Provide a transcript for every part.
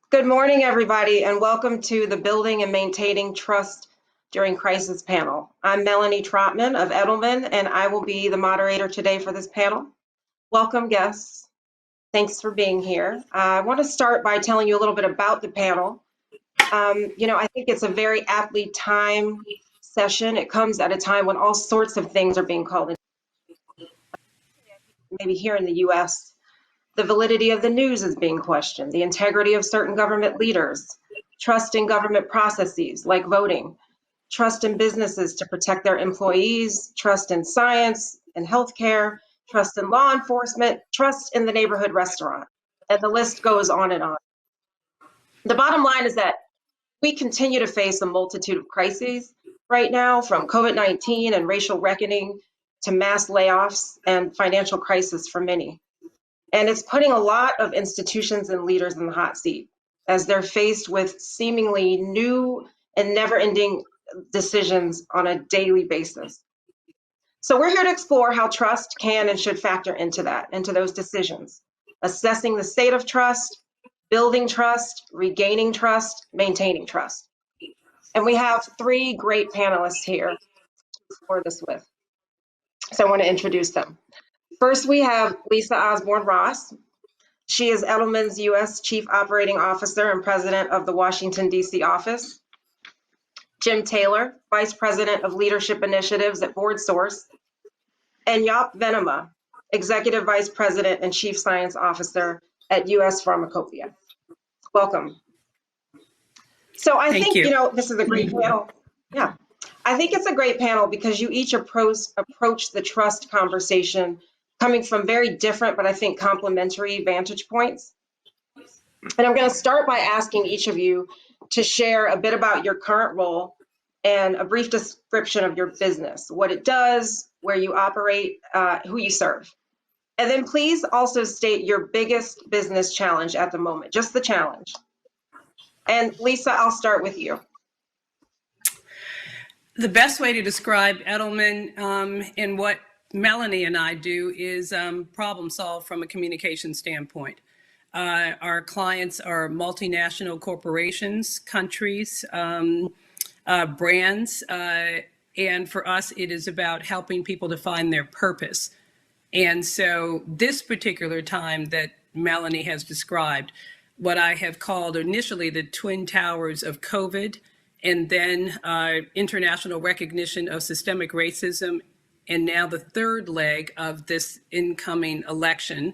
Good morning, everybody, and welcome to the Building and Maintaining Trust During Crisis panel. I'm Melanie Trotman of Edelman, and I will be the moderator today for this panel. Welcome, guests. Thanks for being here. I want to start by telling you a little bit about the panel. I think it's a very aptly timed session. It comes at a time when all sorts of things are being called into, maybe here in the US. The validity of the news is being questioned, the integrity of certain government leaders, trust in government processes like voting, trust in businesses to protect their employees, trust in science and healthcare, trust in law enforcement, trust in the neighborhood restaurant. And the list goes on and on. The bottom line is that we continue to face a multitude of crises right now, from COVID-19 and racial reckoning to mass layoffs and financial crisis for many. And it's putting a lot of institutions and leaders in the hot seat as they're faced with seemingly new and never-ending decisions on a daily basis. So we're here to explore how trust can and should factor into those decisions, assessing the state of trust, building trust, regaining trust, maintaining trust. And we have three great panelists here to explore this with. So I want to introduce them. First, we have Lisa Osborne Ross. She is Edelman's U.S. Chief Operating Officer and President of the Washington, D.C. office. Jim Taylor, Vice President of Leadership Initiatives at BoardSource. And Jaap Venema, Executive Vice President and Chief Science Officer at U.S. Pharmacopeia. Welcome. So I think, this is a great panel. Yeah, I think it's a great panel because you each approach the trust conversation coming from very different, but I think complementary vantage points. And I'm going to start by asking each of you to share a bit about your current role and a brief description of your business, what it does, where you operate, who you serve. And then please also state your biggest business challenge at the moment, just the challenge. And Lisa, I'll start with you. The best way to describe Edelman and what Melanie and I do is problem solve from a communication standpoint. Our clients are multinational corporations, countries, brands, and for us, it is about helping people to find their purpose. And so this particular time that Melanie has described, what I have called initially the twin towers of COVID, and then international recognition of systemic racism, and now the third leg of this incoming election.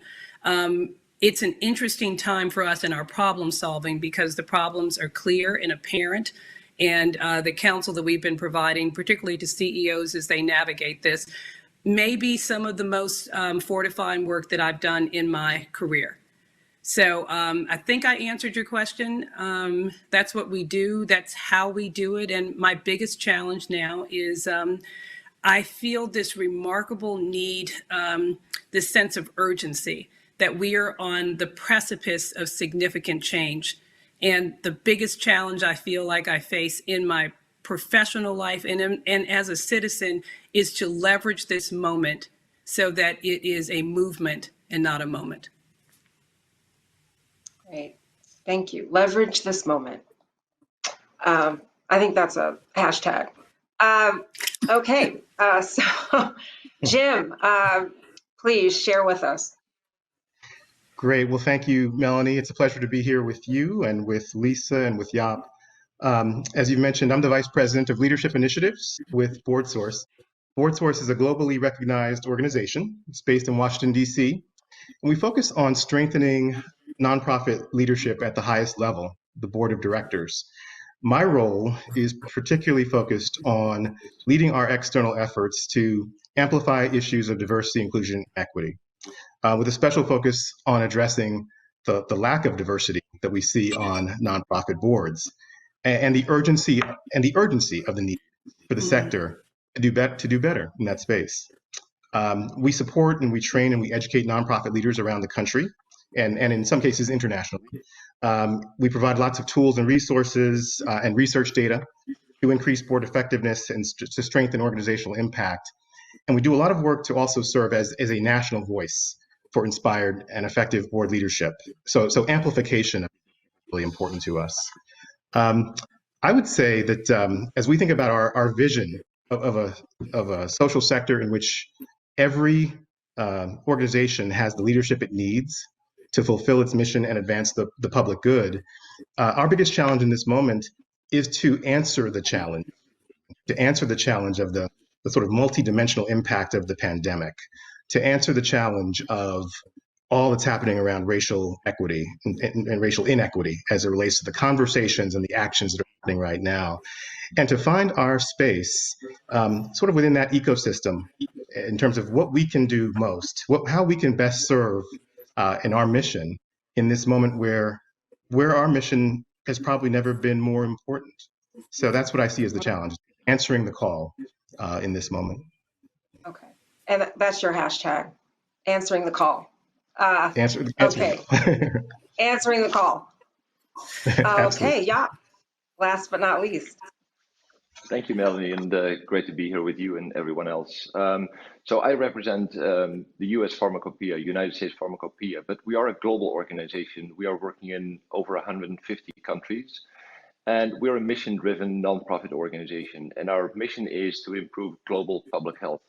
It's an interesting time for us in our problem solving because the problems are clear and apparent, and the counsel that we've been providing, particularly to CEOs as they navigate this, may be some of the most fortifying work that I've done in my career. So I think I answered your question. That's what we do. That's how we do it. And my biggest challenge now is I feel this remarkable need, this sense of urgency that we are on the precipice of significant change. And the biggest challenge I feel like I face in my professional life and as a citizen is to leverage this moment so that it is a movement and not a moment. Great, thank you. Leverage this moment. I think that's a hashtag. Okay, so Jim, please share with us. Great. Well, thank you, Melanie. It's a pleasure to be here with you and with Lisa and with Jaap. As you mentioned, I'm the Vice President of Leadership Initiatives with BoardSource. BoardSource is a globally recognized organization. It's based in Washington, D.C. And we focus on strengthening nonprofit leadership at the highest level, the board of directors. My role is particularly focused on leading our external efforts to amplify issues of diversity, inclusion, and equity, with a special focus on addressing the lack of diversity that we see on nonprofit boards, and the urgency of the need for the sector to do better in that space. We support and we train and we educate nonprofit leaders around the country, and in some cases internationally. We provide lots of tools and resources and research data to increase board effectiveness and to strengthen organizational impact. And we do a lot of work to also serve as a national voice for inspired and effective board leadership. So amplification really important to us. I would say that as we think about our vision of a social sector in which every organization has the leadership it needs to fulfill its mission and advance the public good, our biggest challenge in this moment is to answer the challenge of the sort of multidimensional impact of the pandemic, to answer the challenge of all that's happening around racial equity and racial inequity as it relates to the conversations and the actions that are happening right now, and to find our space sort of within that ecosystem in terms of what we can do most, how we can best serve in our mission in this moment where our mission has probably never been more important. So that's what I see as the challenge, answering the call in this moment. Okay. And that's your hashtag, answering the call. Answer Okay. Answering the call. Okay, yeah. Last but not least. Thank you, Melanie, and great to be here with you and everyone else. So I represent the US Pharmacopoeia, United States Pharmacopoeia, but we are a global organization. We are working in over 150 countries, and we're a mission-driven nonprofit organization. And our mission is to improve global public health.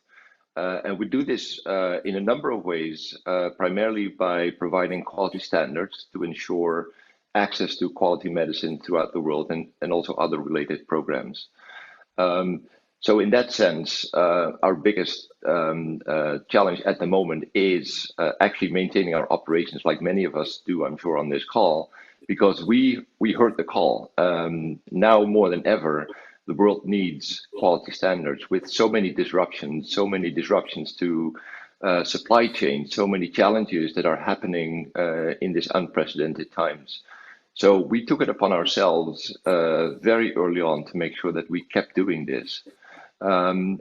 And we do this in a number of ways, primarily by providing quality standards to ensure access to quality medicine throughout the world and also other related programs. So in that sense, our biggest challenge at the moment is actually maintaining our operations, like many of us do, I'm sure, on this call, because we heard the call. Now more than ever, the world needs quality standards with so many disruptions to supply chain, so many challenges that are happening in these unprecedented times. So we took it upon ourselves very early on to make sure that we kept doing this. And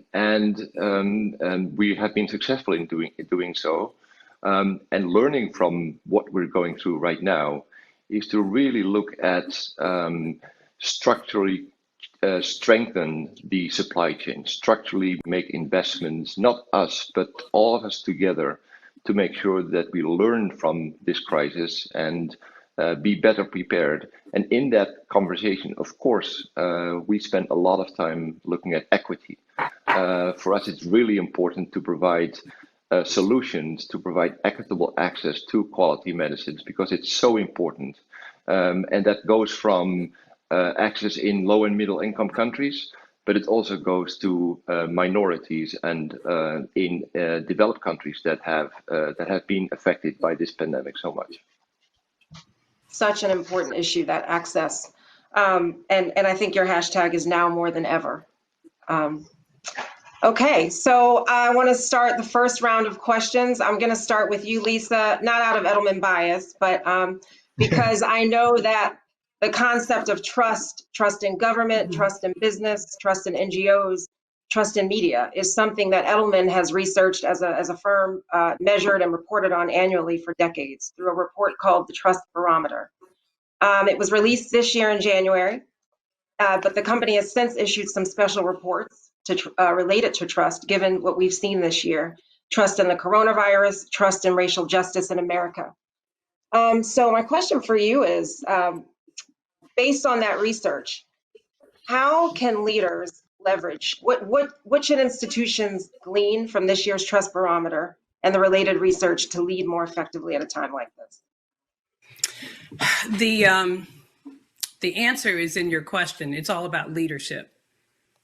we have been successful in doing so. And learning from what we're going through right now is to really look at structurally strengthen the supply chain, structurally make investments, not us, but all of us together, to make sure that we learn from this crisis and be better prepared. And in that conversation, of course, we spent a lot of time looking at equity. For us, it's really important to provide solutions, to provide equitable access to quality medicines, because it's so important. And that goes from access in low and middle income countries, but it also goes to minorities and in developed countries that have been affected by this pandemic so much. Such an important issue, that access. And I think your hashtag is now more than ever. Okay, so I want to start the first round of questions. I'm going to start with you, Lisa, not out of Edelman bias, but because I know that the concept of trust in government, trust in business, trust in NGOs, trust in media is something that Edelman has researched as a firm, measured and reported on annually for decades through a report called the Trust Barometer. It was released this year in January, but the company has since issued some special reports related to trust, given what we've seen this year: trust in the coronavirus, trust in racial justice in America. So my question for you is, based on that research, how can leaders leverage, what should institutions glean from this year's Trust Barometer and the related research to lead more effectively at a time like this? The answer is in your question. It's all about leadership.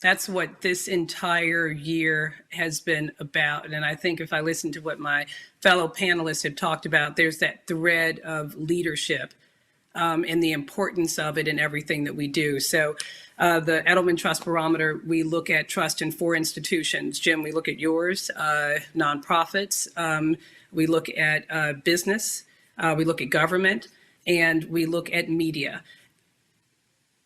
That's what this entire year has been about. And I think if I listen to what my fellow panelists have talked about, there's that thread of leadership and the importance of it in everything that we do. So the Edelman Trust Barometer, we look at trust in 4 institutions. Jim, we look at yours, nonprofits. We look at business. We look at government. And we look at media.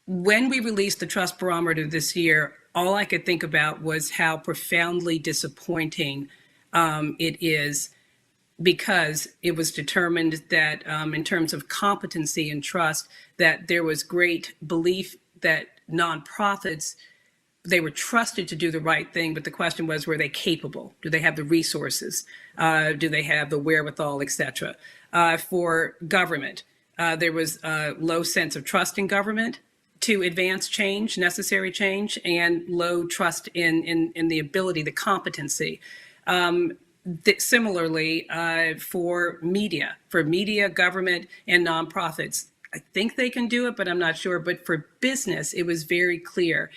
When we released the Trust Barometer this year, all I could think about was how profoundly disappointing it is, because it was determined that in terms of competency and trust, that there was great belief that nonprofits, they were trusted to do the right thing, but the question was, were they capable? Do they have the resources? Do they have the wherewithal, et cetera? For government, There was a low sense of trust in government to advance change, necessary change, and low trust in the ability, the competency. Similarly, for media, government, and nonprofits, I think they can do it, but I'm not sure. But for business, it was very clear.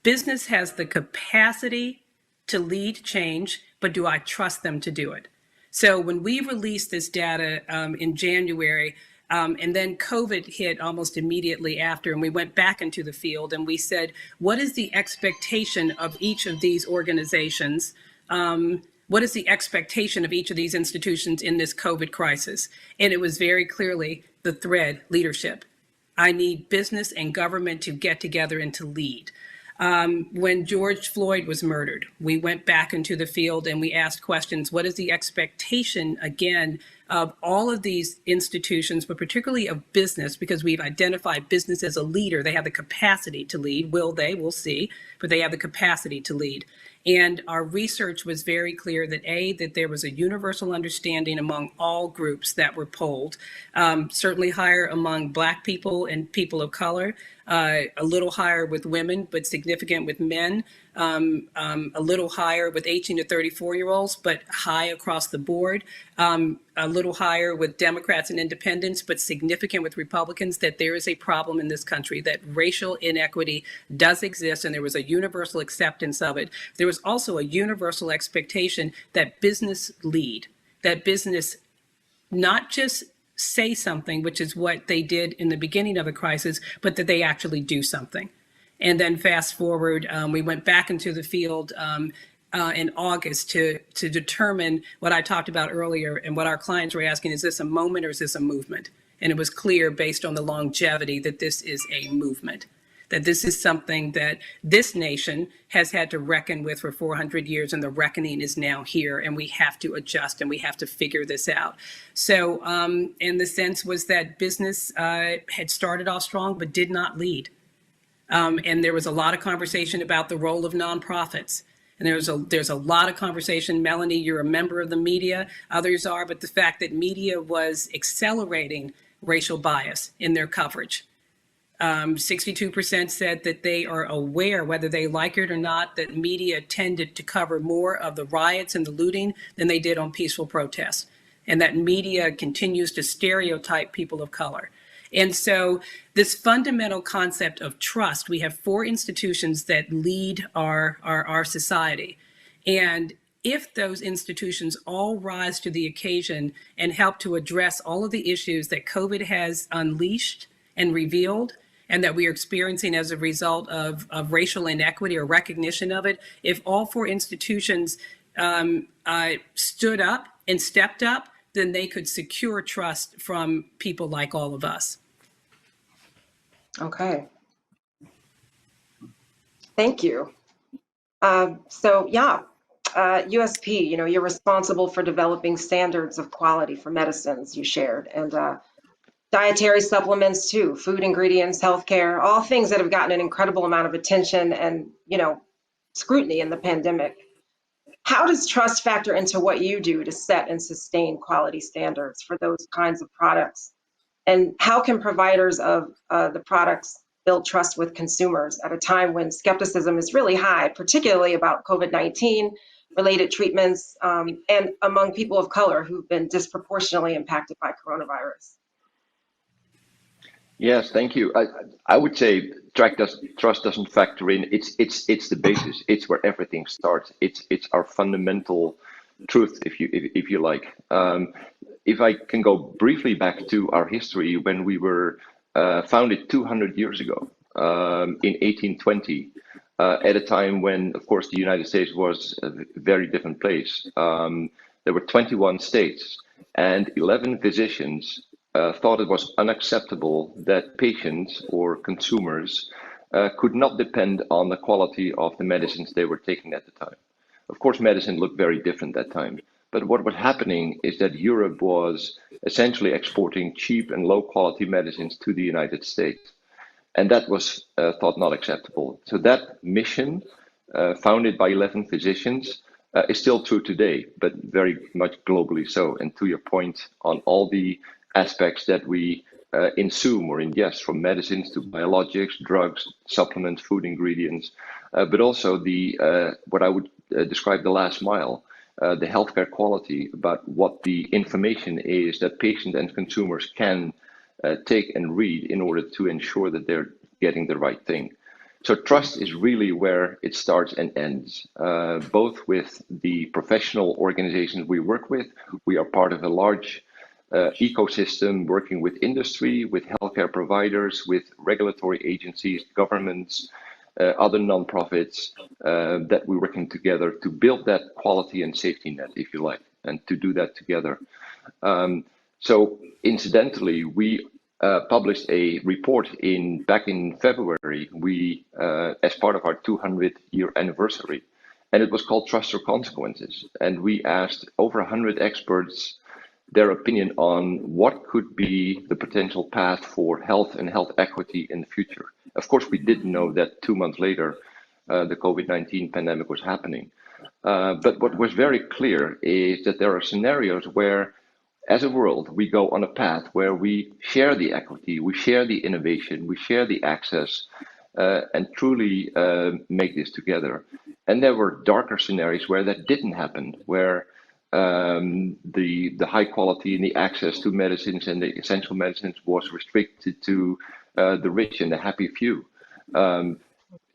Business has the capacity to lead change, but do I trust them to do it? So when we released this data in January, and then COVID hit almost immediately after, and we went back into the field and we said, what is the expectation of each of these organizations? What is the expectation of each of these institutions in this COVID crisis? And it was very clearly the thread, leadership. I need business and government to get together and to lead. When George Floyd was murdered, we went back into the field and we asked questions. What is the expectation, again, of all of these institutions, but particularly of business, because we've identified business as a leader. They have the capacity to lead. Will they? We'll see. But they have the capacity to lead. And our research was very clear that that there was a universal understanding among all groups that were polled, certainly higher among Black people and people of color, a little higher with women, but significant with men, a little higher with 18 to 34-year-olds, but high across the board, a little higher with Democrats and independents, but significant with Republicans, that there is a problem in this country, that racial inequity does exist, and there was a universal acceptance of it. There was also a universal expectation that business lead, that business not just say something, which is what they did in the beginning of the crisis, but that they actually do something. And then fast forward, we went back into the field in August to determine what I talked about earlier, and what our clients were asking, is this a moment or is this a movement? And it was clear based on the longevity that this is a movement, that this is something that this nation has had to reckon with for 400 years, and the reckoning is now here, and we have to adjust and we have to figure this out. So, and the sense was that business had started off strong but did not lead. And there was a lot of conversation about the role of nonprofits. And there's a lot of conversation. Melanie, you're a member of the media, others are, but the fact that media was accelerating racial bias in their coverage. 62% said that they are aware, whether they like it or not, that media tended to cover more of the riots and the looting than they did on peaceful protests, and that media continues to stereotype people of color. And so this fundamental concept of trust, we have 4 institutions that lead our society. And if those institutions all rise to the occasion and help to address all of the issues that COVID has unleashed and revealed, and that we are experiencing as a result of racial inequity or recognition of it, if all 4 institutions stood up and stepped up, then they could secure trust from people like all of us. Okay. Thank you. USP, you're responsible for developing standards of quality for medicines, you shared, and dietary supplements too, food ingredients, healthcare, all things that have gotten an incredible amount of attention and, scrutiny in the pandemic. How does trust factor into what you do to set and sustain quality standards for those kinds of products? And how can providers of the products build trust with consumers at a time when skepticism is really high, particularly about COVID-19 related treatments and among people of color who've been disproportionately impacted by coronavirus? Yes, thank you. I would say trust doesn't factor in. It's the basis. It's where everything starts. It's our fundamental truth, if you like. If I can go briefly back to our history, when we were founded 200 years ago, in 1820, at a time when, of course, the United States was a very different place. There were 21 states, and 11 physicians thought it was unacceptable that patients or consumers could not depend on the quality of the medicines they were taking at the time. Of course, medicine looked very different at that time. But what was happening is that Europe was essentially exporting cheap and low quality medicines to the United States. And that was thought not acceptable. So that mission, founded by 11 physicians, is still true today, but very much globally so. And to your point on all the aspects that we insume or ingest, from medicines to biologics, drugs, supplements, food ingredients, but also the what I would describe the last mile, the healthcare quality, about what the information is that patients and consumers can take and read in order to ensure that they're getting the right thing. So trust is really where it starts and ends, both with the professional organizations we work with. We are part of a large ecosystem working with industry, with healthcare providers, with regulatory agencies, governments, other nonprofits, that we're working together to build that quality and safety net, if you like, and to do that together. So incidentally, we published a report back in February. We, as part of our 200-year anniversary, and it was called Trust or Consequences. And we asked over 100 experts their opinion on what could be the potential path for health and health equity in the future. Of course, we didn't know that 2 months later, the COVID-19 pandemic was happening. But what was very clear is that there are scenarios where, as a world, we go on a path where we share the equity, we share the innovation, we share the access, and truly make this together. And there were darker scenarios where that didn't happen, where the high quality and the access to medicines and the essential medicines was restricted to the rich and the happy few.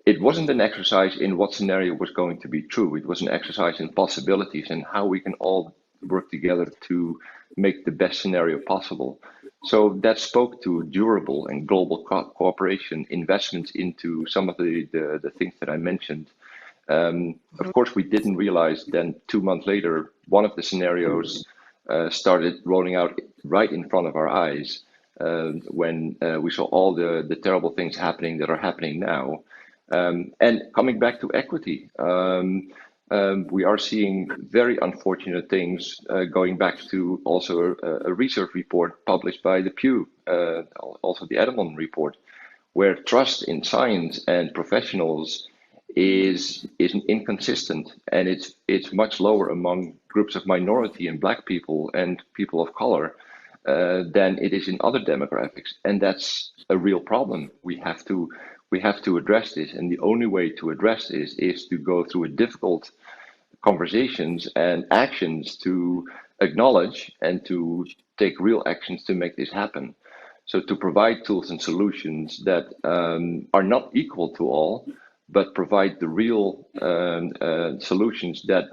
It wasn't an exercise in what scenario was going to be true. It was an exercise in possibilities and how we can all work together to make the best scenario possible. So that spoke to durable and global cooperation, investments into some of the things that I mentioned. Of course, we didn't realize then 2 months later, one of the scenarios started rolling out right in front of our eyes when we saw all the terrible things happening that are happening now. And coming back to equity, we are seeing very unfortunate things going back to also a research report published by the Pew, also the Edelman report, where trust in science and professionals is inconsistent, and it's much lower among groups of minority and Black people and people of color than it is in other demographics, and that's a real problem. We have to address this, and the only way to address this is to go through a difficult conversations and actions to acknowledge and to take real actions to make this happen. So to provide tools and solutions that are not equal to all, but provide the real solutions that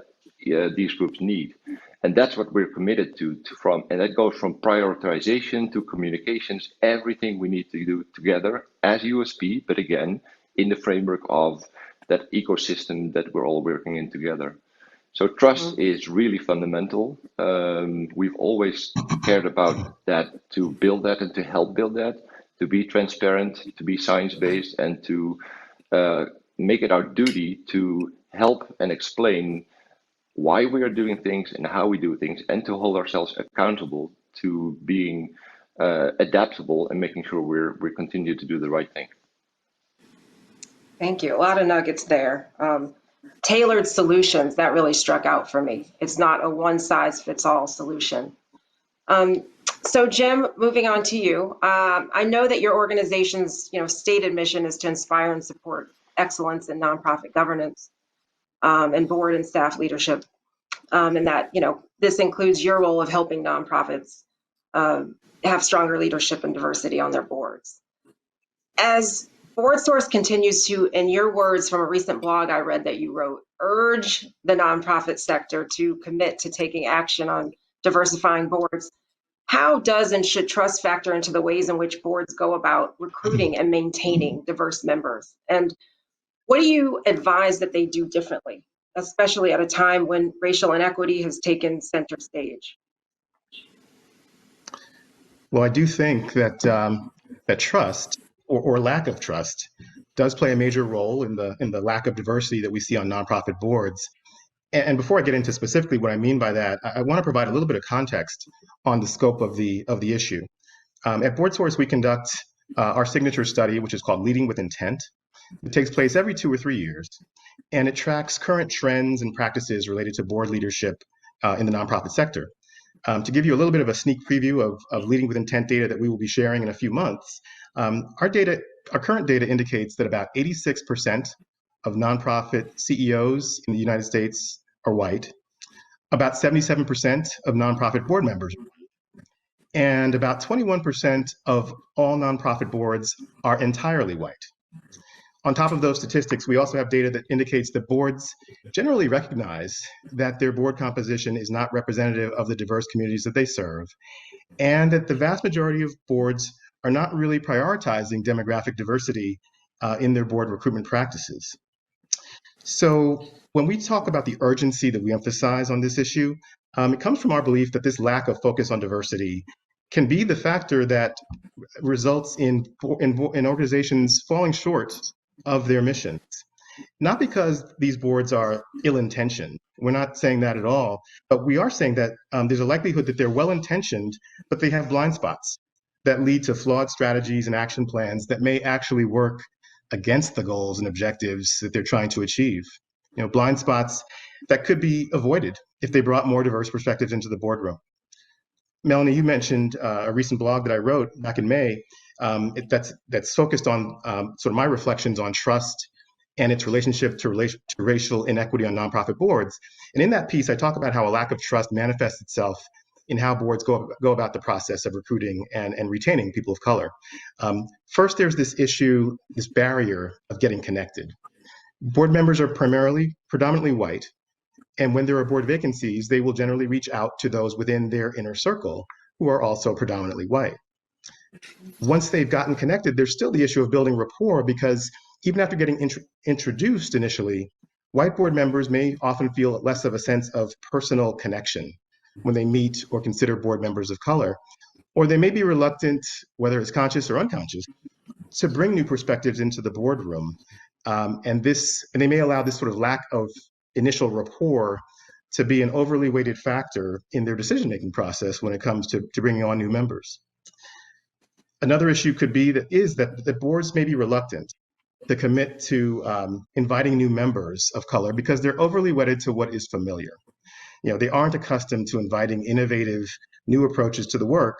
these groups need. And that's what we're committed to and that goes from prioritization to communications, everything we need to do together as USP, but again, in the framework of that ecosystem that we're all working in together. So trust is really fundamental. We've always cared about that, to build that and to help build that, to be transparent, to be science-based, and to make it our duty to help and explain why we are doing things and how we do things, and to hold ourselves accountable to being adaptable and making sure we continue to do the right thing. Thank you. A lot of nuggets there. Tailored solutions, that really struck out for me. It's not a one-size-fits-all solution. So Jim, moving on to you. I know that your organization's stated mission is to inspire and support excellence in nonprofit governance and board and staff leadership, and that this includes your role of helping nonprofits have stronger leadership and diversity on their boards. As BoardSource continues to, in your words from a recent blog I read that you wrote, urge the nonprofit sector to commit to taking action on diversifying boards, how does and should trust factor into the ways in which boards go about recruiting and maintaining diverse members? And what do you advise that they do differently, especially at a time when racial inequity has taken center stage? Well, I do think that that trust or lack of trust does play a major role in the lack of diversity that we see on nonprofit boards. And before I get into specifically what I mean by that, I want to provide a little bit of context on the scope of the issue. At BoardSource, we conduct our signature study, which is called Leading with Intent. It takes place every 2 or 3 years, and it tracks current trends and practices related to board leadership in the nonprofit sector. To give you a little bit of a sneak preview of Leading with Intent data that we will be sharing in a few months, our current data indicates that about 86% of nonprofit CEOs in the United States are white, about 77% of nonprofit board members, and about 21% of all nonprofit boards are entirely white. On top of those statistics, we also have data that indicates that boards generally recognize that their board composition is not representative of the diverse communities that they serve, and that the vast majority of boards are not really prioritizing demographic diversity in their board recruitment practices. So when we talk about the urgency that we emphasize on this issue, it comes from our belief that this lack of focus on diversity can be the factor that results in organizations falling short of their missions. Not because these boards are ill-intentioned. We're not saying that at all, but we are saying that there's a likelihood that they're well-intentioned, but they have blind spots that lead to flawed strategies and action plans that may actually work against the goals and objectives that they're trying to achieve. Blind spots that could be avoided if they brought more diverse perspectives into the boardroom. Melanie, you mentioned a recent blog that I wrote back in May that's focused on sort of my reflections on trust and its relationship to racial inequity on nonprofit boards. And in that piece, I talk about how a lack of trust manifests itself in how boards go about the process of recruiting and retaining people of color. First, there's this issue, this barrier of getting connected. Board members are predominantly white, and when there are board vacancies, they will generally reach out to those within their inner circle who are also predominantly white. Once they've gotten connected, there's still the issue of building rapport, because even after getting introduced initially, white board members may often feel less of a sense of personal connection when they meet or consider board members of color, or they may be reluctant, whether it's conscious or unconscious, to bring new perspectives into the boardroom. And they may allow this sort of lack of initial rapport to be an overly weighted factor in their decision-making process when it comes to bringing on new members. Another issue could be that the boards may be reluctant to commit to inviting new members of color because they're overly wedded to what is familiar. They aren't accustomed to inviting innovative new approaches to the work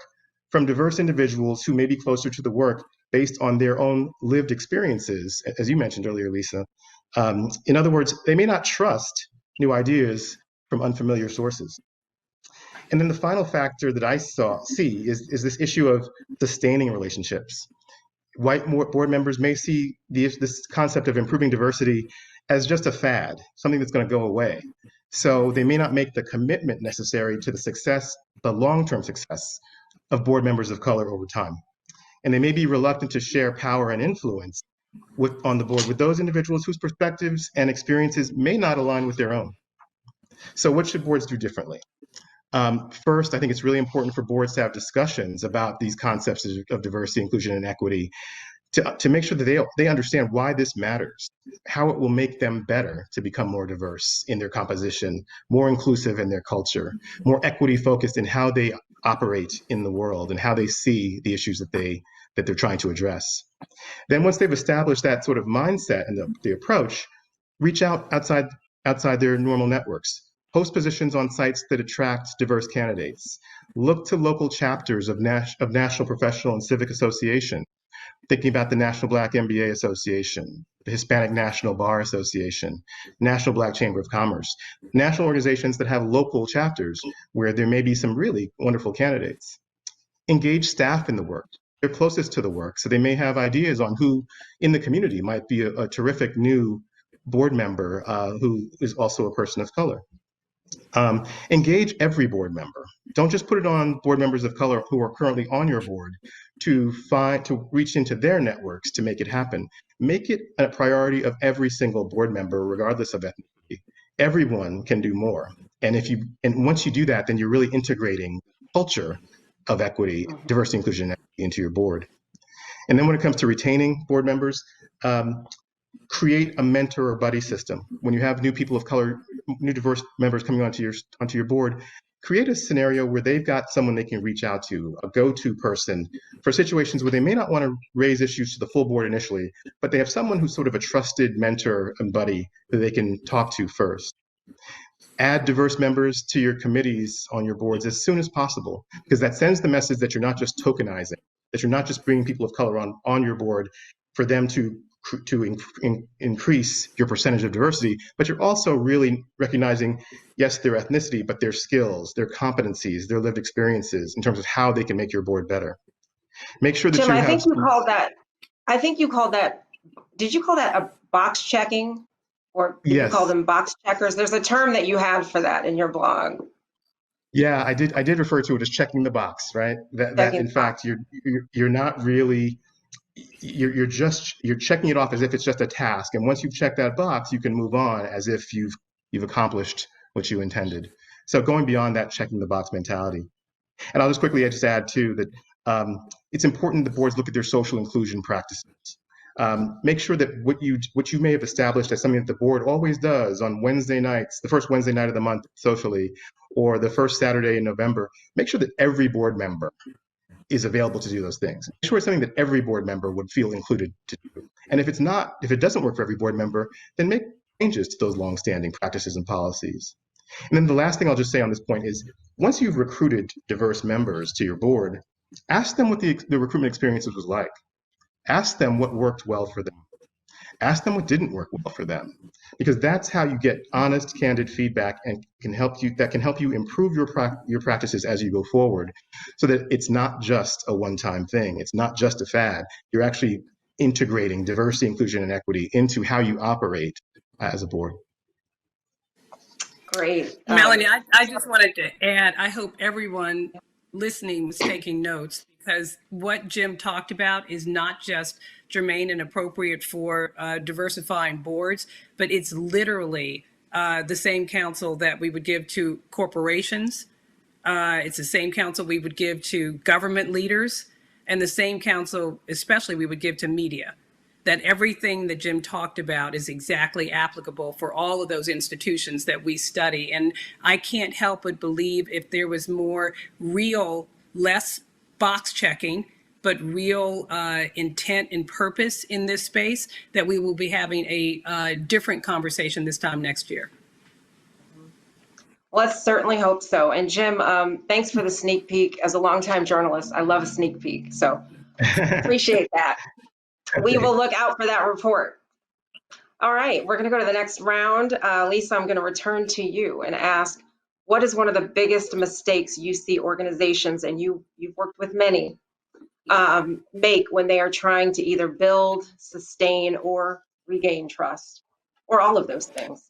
from diverse individuals who may be closer to the work based on their own lived experiences, as you mentioned earlier, Lisa. In other words, they may not trust new ideas from unfamiliar sources. And then the final factor that I see is this issue of sustaining relationships. White board members may see this concept of improving diversity as just a fad, something that's going to go away. So they may not make the commitment necessary to the long-term success of board members of color over time. And they may be reluctant to share power and influence on the board with those individuals whose perspectives and experiences may not align with their own. So what should boards do differently? First, I think it's really important for boards to have discussions about these concepts of diversity, inclusion, and equity to make sure that they understand why this matters, how it will make them better to become more diverse in their composition, more inclusive in their culture, more equity focused in how they operate in the world and how they see the issues that they're trying to address. Then once they've established that sort of mindset and the approach, reach out outside their normal networks. Post positions on sites that attract diverse candidates. Look to local chapters of National Professional and Civic Association, thinking about the National Black MBA Association, the Hispanic National Bar Association, National Black Chamber of Commerce, national organizations that have local chapters where there may be some really wonderful candidates. Engage staff in the work. They're closest to the work, so they may have ideas on who in the community might be a terrific new board member who is also a person of color. Engage every board member. Don't just put it on board members of color who are currently on your board to reach into their networks to make it happen. Make it a priority of every single board member, regardless of ethnicity. Everyone can do more. And once you do that, then you're really integrating culture of equity, diversity, inclusion, and equity into your board. And then when it comes to retaining board members, create a mentor or buddy system. When you have new people of color, new diverse members coming onto your board, create a scenario where they've got someone they can reach out to, a go-to person for situations where they may not want to raise issues to the full board initially, but they have someone who's sort of a trusted mentor and buddy that they can talk to first. Add diverse members to your committees on your boards as soon as possible, because that sends the message that you're not just tokenizing, that you're not just bringing people of color on your board for them to increase your percentage of diversity, but you're also really recognizing, yes, their ethnicity, but their skills, their competencies, their lived experiences in terms of how they can make your board better. Make sure that Jim, you I have. think you called that, did you call that a box checking? Or did you call them box checkers? There's a term that you had for that in your blog. Yeah, I did refer to it as checking the box, right? That in fact, you're not really, you're checking it off as if it's just a task. And once you've checked that box, you can move on as if you've accomplished what you intended. So going beyond that checking the box mentality. And I'll just quickly just add too that it's important the boards look at their social inclusion practices. Make sure that what you may have established as something that the board always does on Wednesday nights, the first Wednesday night of the month socially, or the first Saturday in November, make sure that every board member is available to do those things. Make sure it's something that every board member would feel included to do. And if it doesn't work for every board member, then make changes to those longstanding practices and policies. And then the last thing I'll just say on this point is, once you've recruited diverse members to your board, ask them what the recruitment experiences was like. Ask them what worked well for them. Ask them what didn't work well for them, because that's how you get honest, candid feedback and can help you improve your practices as you go forward, so that it's not just a one-time thing. It's not just a fad. You're actually integrating diversity, inclusion, and equity into how you operate as a board. Great. Melanie, I just wanted to add, I hope everyone listening was taking notes, because what Jim talked about is not just germane and appropriate for diversifying boards, but it's literally the same counsel that we would give to corporations. It's the same counsel we would give to government leaders, and the same counsel especially we would give to media. That everything that Jim talked about is exactly applicable for all of those institutions that we study. And I can't help but believe if there was more real, less box checking, but real intent and purpose in this space, that we will be having a different conversation this time next year. Let's certainly hope so. And Jim, thanks for the sneak peek. As a longtime journalist, I love a sneak peek, so appreciate that. We will look out for that report. All right, we're going to go to the next round. Lisa, I'm going to return to you and ask, what is one of the biggest mistakes you see organizations, and you've worked with many, make when they are trying to either build, sustain, or regain trust, or all of those things?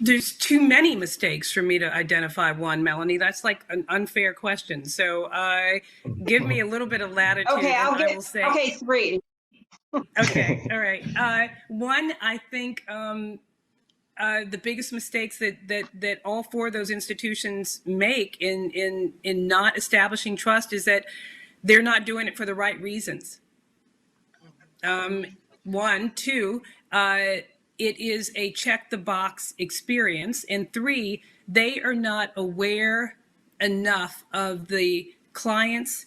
There's too many mistakes for me to identify one, Melanie. That's like an unfair question. So give me a little bit of latitude. Okay, I will say, okay, 3. Okay, all right. One, I think the biggest mistakes that all 4 of those institutions make in not establishing trust is that they're not doing it for the right reasons. 1, 2, it is a check the box experience. And 3, they are not aware enough of the clients,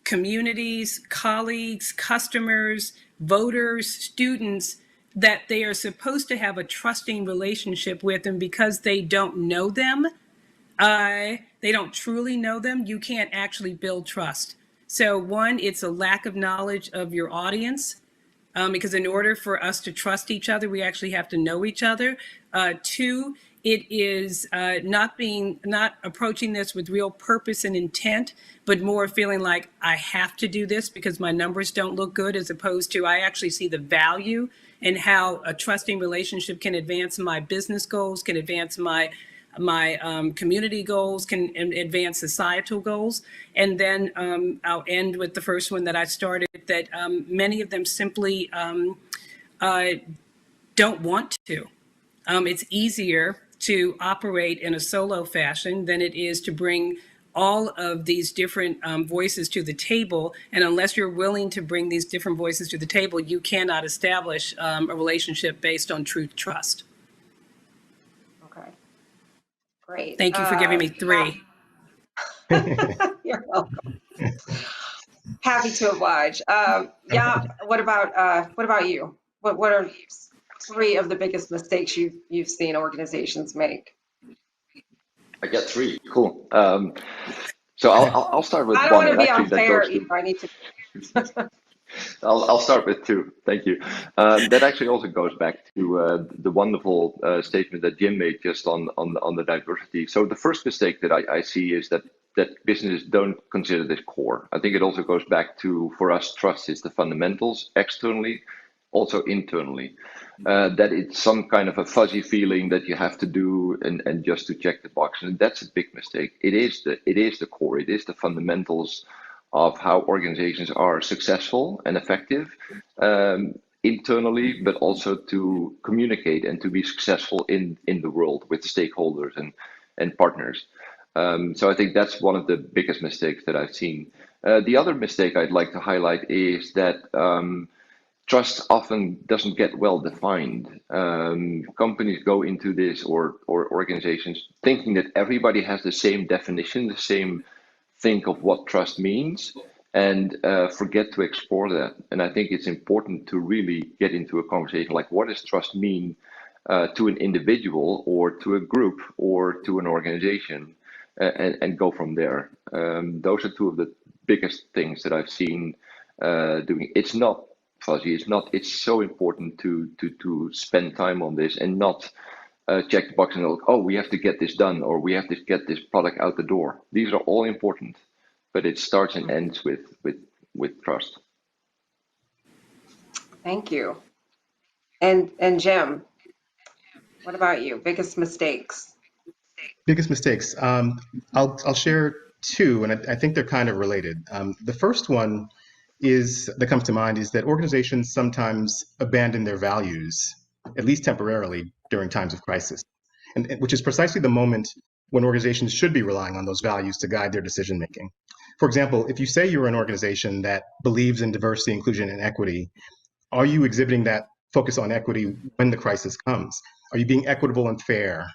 communities, colleagues, customers, voters, students that they are supposed to have a trusting relationship with. And because they don't know them, they don't truly know them, you can't actually build trust. So 1, it's a lack of knowledge of your audience. Because in order for us to trust each other, we actually have to know each other. 2, it is not approaching this with real purpose and intent, but more feeling like I have to do this because my numbers don't look good, as opposed to I actually see the value in how a trusting relationship can advance my business goals, can advance my community goals, can advance societal goals. And then I'll end with the first one that I started, that many of them simply don't want to. It's easier to operate in a solo fashion than it is to bring all of these different voices to the table. And unless you're willing to bring these different voices to the table, you cannot establish a relationship based on true trust. Okay, great. Thank you for giving me 3. You're welcome. Happy to oblige. Yeah. What about you? What are 3 of the biggest mistakes you've seen organizations make. I get 3. Cool. So I'll start with I don't one. want to And be actually, that unfair goes to. either. I need to. I'll start with 2. Thank you. That actually also goes back to the wonderful statement that Jim made just on the diversity. So the first mistake that I see is that businesses don't consider this core. I think it also goes back to, for us, trust is the fundamentals externally, also internally. That it's some kind of a fuzzy feeling that you have to do and just to check the box, and that's a big mistake. It is the core. It is the fundamentals of how organizations are successful and effective internally, but also to communicate and to be successful in the world with stakeholders and partners. So I think that's one of the biggest mistakes that I've seen. The other mistake I'd like to highlight is that trust often doesn't get well defined. Companies go into this, or organizations, thinking that everybody has the same definition, the same think of what trust means, and forget to explore that. And I think it's important to really get into a conversation like, what does trust mean to an individual or to a group or to an organization, and go from there. Those are 2 of the biggest things that I've seen doing. It's not fuzzy. It's so important to spend time on this and not check the box and go, oh, we have to get this done, or we have to get this product out the door. These are all important, but it starts and ends with trust. Thank you. And Jim, what about you? Biggest mistakes? Biggest mistakes. I'll share 2, and I think they're kind of related. The first one that comes to mind is that organizations sometimes abandon their values, at least temporarily, during times of crisis, and which is precisely the moment when organizations should be relying on those values to guide their decision making. For example, if you say you're an organization that believes in diversity, inclusion, and equity, are you exhibiting that focus on equity when the crisis comes? Are you being equitable and fair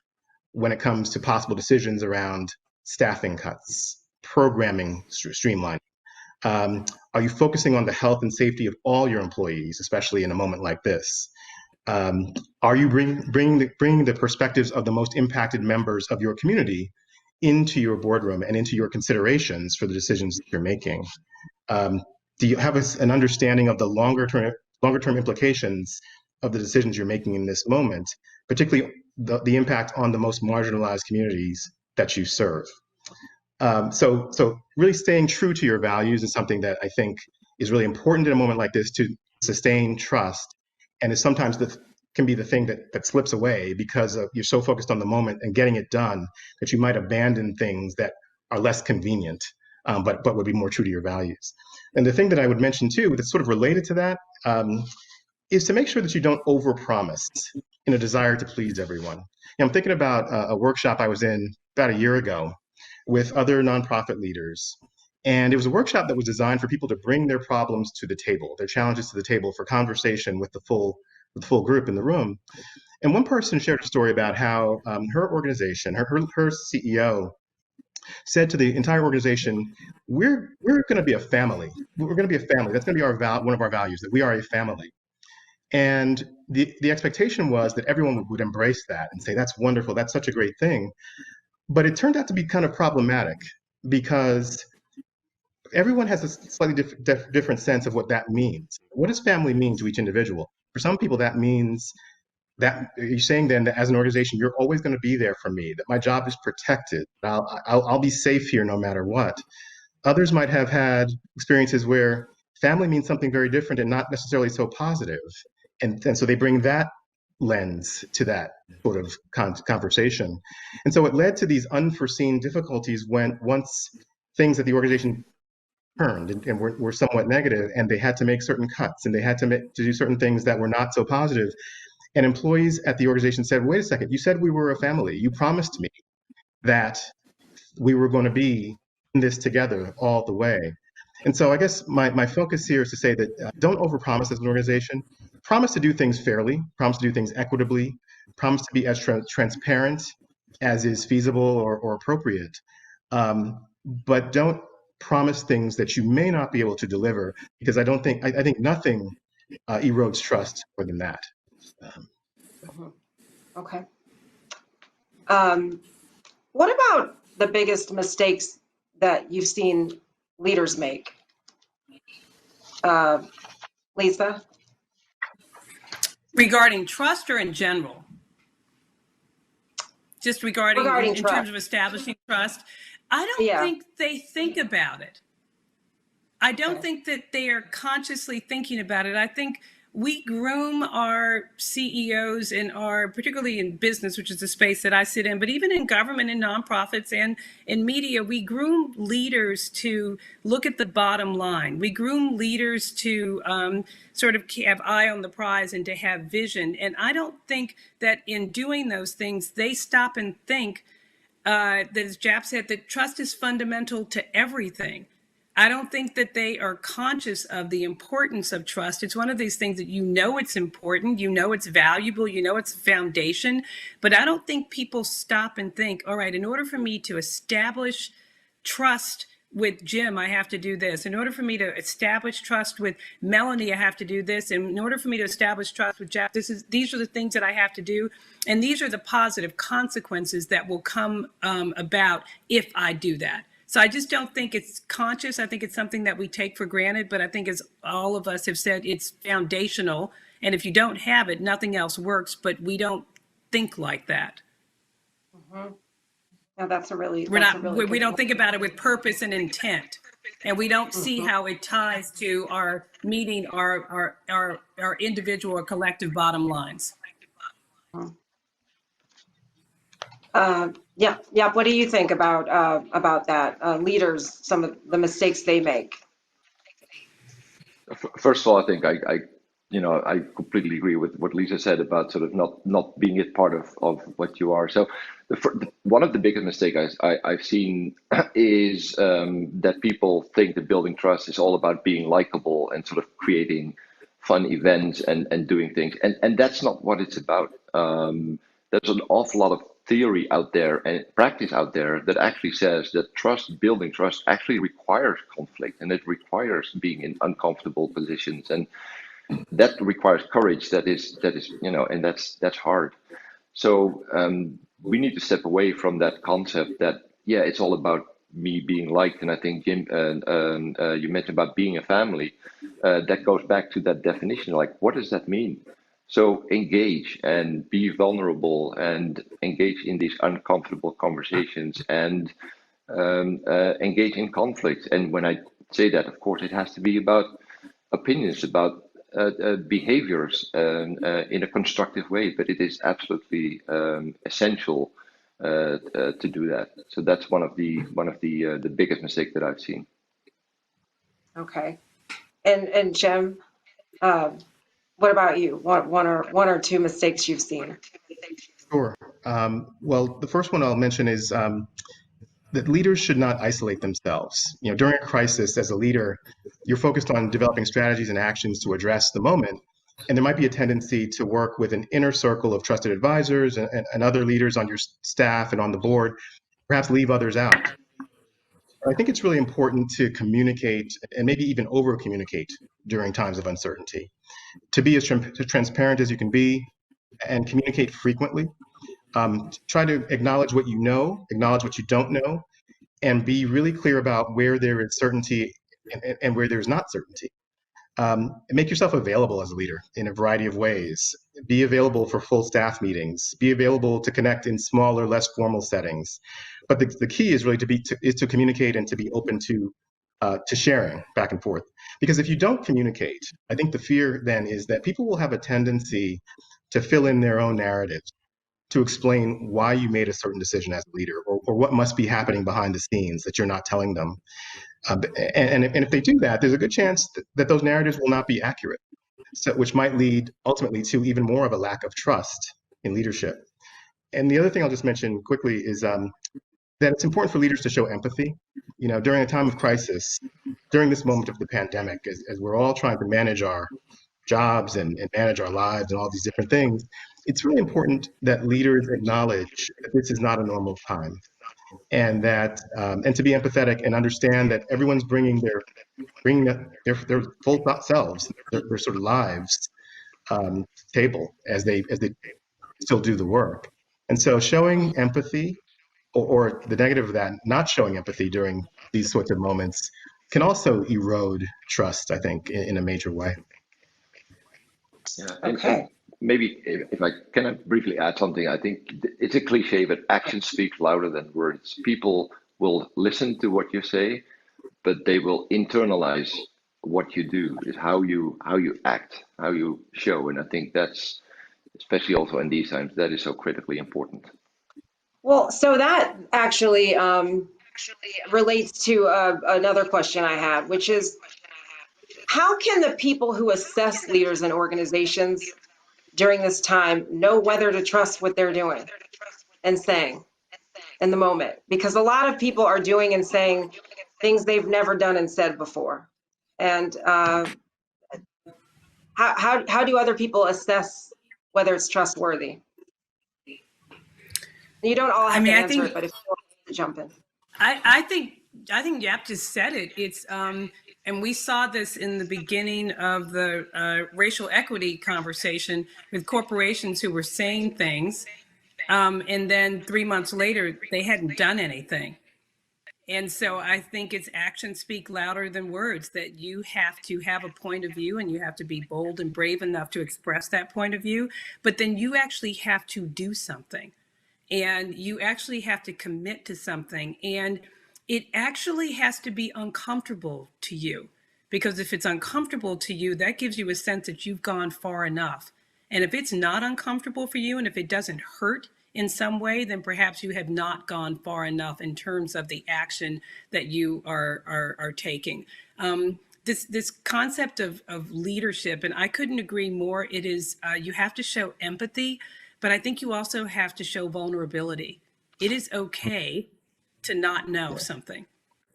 when it comes to possible decisions around staffing cuts, programming streamlining? Are you focusing on the health and safety of all your employees, especially in a moment like this? Are you bringing the perspectives of the most impacted members of your community into your boardroom and into your considerations for the decisions that you're making? Do you have an understanding of the longer term implications of the decisions you're making in this moment, particularly the impact on the most marginalized communities that you serve? So really staying true to your values is something that I think is really important in a moment like this to sustain trust, and is sometimes can be the thing that slips away because you're so focused on the moment and getting it done that you might abandon things that are less convenient, but would be more true to your values. And the thing that I would mention too, that's sort of related to that, is to make sure that you don't overpromise in a desire to please everyone. I'm thinking about a workshop I was in about a year ago with other nonprofit leaders. And it was a workshop that was designed for people to bring their problems to the table, their challenges to the table for conversation with the full group in the room. And one person shared a story about how her organization, her CEO, said to the entire organization, we're going to be a family. We're going to be a family. That's going to be one of our values, that we are a family. And the expectation was that everyone would embrace that and say, that's wonderful. That's such a great thing. But it turned out to be kind of problematic because everyone has a slightly different sense of what that means. What does family mean to each individual? For some people, that means that you're saying then that as an organization, you're always going to be there for me, that my job is protected. I'll be safe here no matter what. Others might have had experiences where family means something very different and not necessarily so positive. And so they bring that lens to that sort of conversation. And so it led to these unforeseen difficulties once things at the organization turned and were somewhat negative, and they had to make certain cuts, and they had to do certain things that were not so positive. And employees at the organization said, wait a second, you said we were a family. You promised me that we were going to be in this together all the way. And so I guess my focus here is to say that don't overpromise as an organization. Promise to do things fairly, promise to do things equitably, promise to be as transparent as is feasible or appropriate. But don't promise things that you may not be able to deliver, because I think nothing erodes trust more than that. Okay. What about the biggest mistakes that you've seen leaders make? Lisa? Regarding trust or in general? Just regarding Regarding in terms trust. of establishing trust, I don't Yeah. think they think about it. I don't Okay. think that they are consciously thinking about it. I think we groom our CEOs and our, particularly in business, which is the space that I sit in, but even in government and nonprofits and in media, we groom leaders to look at the bottom line. We groom leaders to sort of have eye on the prize and to have vision. And I don't think that in doing those things, they stop and think that, as Jap said, that trust is fundamental to everything. I don't think that they are conscious of the importance of trust. It's one of these things that it's important, it's valuable, it's a foundation, but I don't think people stop and think, all right, in order for me to establish trust with Jim, I have to do this. In order for me to establish trust with Melanie, I have to do this. And in order for me to establish trust with Jeff, these are the things that I have to do. And these are the positive consequences that will come about if I do that. So I just don't think it's conscious. I think it's something that we take for granted, but I think, as all of us have said, it's foundational. And if you don't have it, nothing else works, but we don't think like that. Mm-hmm. No, that's a really, we good don't point. think about it with purpose and intent. And we don't see how it ties to our meeting our individual or collective bottom lines. Yeah. What do you think about that? Leaders, some of the mistakes they make. First of all, I think I completely agree with what Lisa said about sort of not being a part of what you are. So one of the biggest mistakes I've seen is that people think that building trust is all about being likable and sort of creating fun events and doing things. And that's not what it's about. There's an awful lot of theory out there and practice out there that actually says that building trust actually requires conflict, and it requires being in uncomfortable positions, and that requires courage. That is and that's hard. So we need to step away from that concept that it's all about me being liked. And I think Jim, you mentioned about being a family. That goes back to that definition. Like, what does that mean? So engage and be vulnerable and engage in these uncomfortable conversations and engage in conflict. And when I say that, of course, it has to be about opinions, about behaviors in a constructive way, but it is absolutely essential to do that. So that's one of the biggest mistakes that I've seen. Okay. And Jim, what about you? One or two mistakes you've seen? Sure. Well, the first one I'll mention is that leaders should not isolate themselves. During a crisis, as a leader, you're focused on developing strategies and actions to address the moment. And there might be a tendency to work with an inner circle of trusted advisors and other leaders on your staff and on the board, perhaps leave others out. I think it's really important to communicate and maybe even over communicate during times of uncertainty, to be as transparent as you can be and communicate frequently. Try to acknowledge what you know, acknowledge what you don't know, and be really clear about where there is certainty and where there's not certainty. Make yourself available as a leader in a variety of ways. Be available for full staff meetings. Be available to connect in smaller, less formal settings. But the key is really to communicate and to be open to sharing back and forth. Because if you don't communicate, I think the fear then is that people will have a tendency to fill in their own narratives, to explain why you made a certain decision as a leader, or what must be happening behind the scenes that you're not telling them. And if they do that, there's a good chance that those narratives will not be accurate, which might lead ultimately to even more of a lack of trust in leadership. And the other thing I'll just mention quickly is that it's important for leaders to show empathy. During a time of crisis, during this moment of the pandemic, as we're all trying to manage our jobs and manage our lives and all these different things, it's really important that leaders acknowledge that this is not a normal time, and that and to be empathetic and understand that everyone's bringing their full selves, their sort of lives table as they still do the work. And so showing empathy, or the negative of that, not showing empathy during these sorts of moments, can also erode trust, I think, in a major way. Yeah, Okay. and maybe if I can I briefly add something, I think it's a cliche, but actions speak louder than words. People will listen to what you say, but they will internalize what you do, is how you act, how you show. And I think that's, especially also in these times, that is so critically important. Well, so that actually relates to another question I had, which is how can the people who assess leaders and organizations during this time know whether to trust what they're doing and saying in the moment? Because a lot of people are doing and saying things they've never done and said before. And how do other people assess whether it's trustworthy? You don't all have to answer it, but if you want to jump in. I think Jaap just said it. It's and we saw this in the beginning of the racial equity conversation with corporations who were saying things, and then 3 months later they hadn't done anything. And so I think it's actions speak louder than words, that you have to have a point of view and you have to be bold and brave enough to express that point of view, but then you actually have to do something. And you actually have to commit to something. And it actually has to be uncomfortable to you, because if it's uncomfortable to you, that gives you a sense that you've gone far enough. And if it's not uncomfortable for you, and if it doesn't hurt in some way, then perhaps you have not gone far enough in terms of the action that you are taking. This concept of leadership, and I couldn't agree more. It is you have to show empathy, but I think you also have to show vulnerability. It is okay to not know something.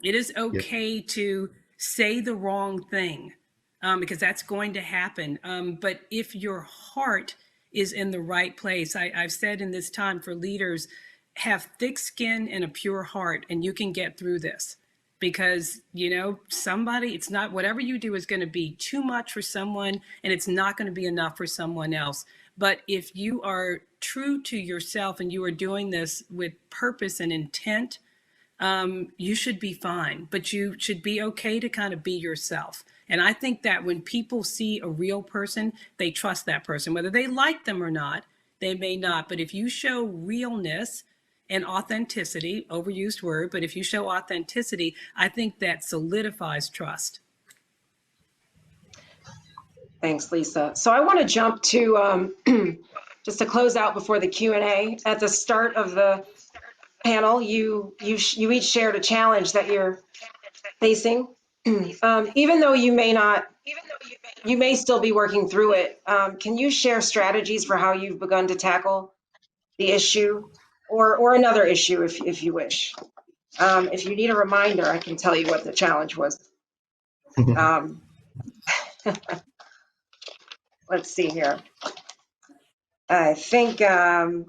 It is okay to say the wrong thing, because that's going to happen. But if your heart is in the right place, I've said in this time for leaders, have thick skin and a pure heart, and you can get through this. Because, you know, somebody, it's not, whatever you do is going to be too much for someone, and it's not going to be enough for someone else. But if you are true to yourself and you are doing this with purpose and intent, you should be fine. But you should be okay to kind of be yourself. And I think that when people see a real person, they trust that person, whether they like them or not. They may not. But if you show realness and authenticity, overused word, but if you show authenticity, I think that solidifies trust. Thanks, Lisa. So I want to jump to, just to close out before the Q&A. At the start of the panel, you each shared a challenge that you're facing. Even though you may still be working through it, can you share strategies for how you've begun to tackle the issue or another issue if you wish? If you need a reminder, I can tell you what the challenge was. Let's see here. I think you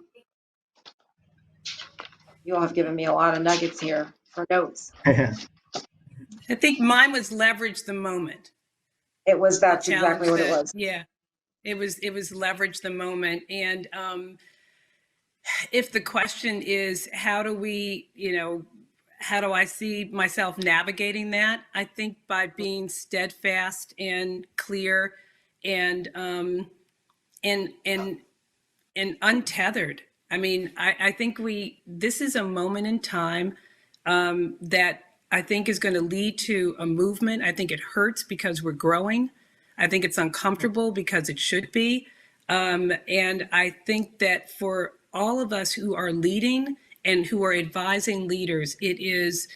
all have given me a lot of nuggets here for notes. I think mine was leverage the moment. That's exactly what it was. Yeah, it was leverage the moment. And if the question is, how do I see myself navigating that? I think by being steadfast and clear and untethered. I mean, I think this is a moment in time that I think is going to lead to a movement. I think it hurts because we're growing. I think it's uncomfortable because it should be. And I think that for all of us who are leading and who are advising leaders, it is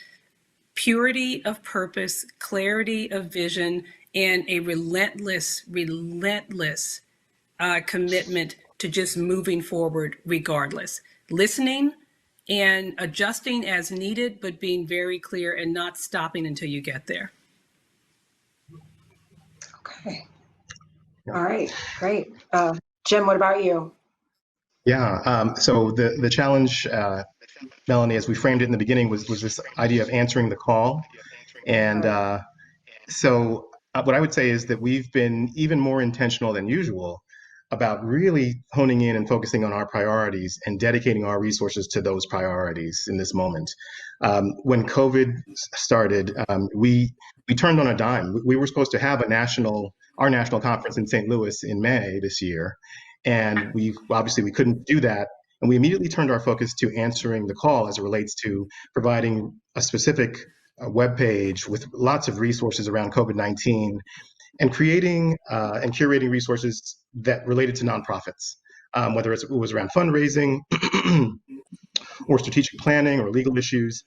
purity of purpose, clarity of vision, and a relentless commitment to just moving forward regardless. Listening and adjusting as needed, but being very clear and not stopping until you get there. Okay. All right, great. Jim, what about you? Yeah, so the challenge, Melanie, as we framed it in the beginning, was this idea of answering the call. And so what I would say is that we've been even more intentional than usual about really honing in and focusing on our priorities and dedicating our resources to those priorities in this moment. When COVID started, we turned on a dime. We were supposed to have our national conference in St. Louis in May this year, and we couldn't do that. And we immediately turned our focus to answering the call as it relates to providing a specific web page with lots of resources around COVID-19 and creating and curating resources that related to nonprofits, whether it was around fundraising or strategic planning or legal issues,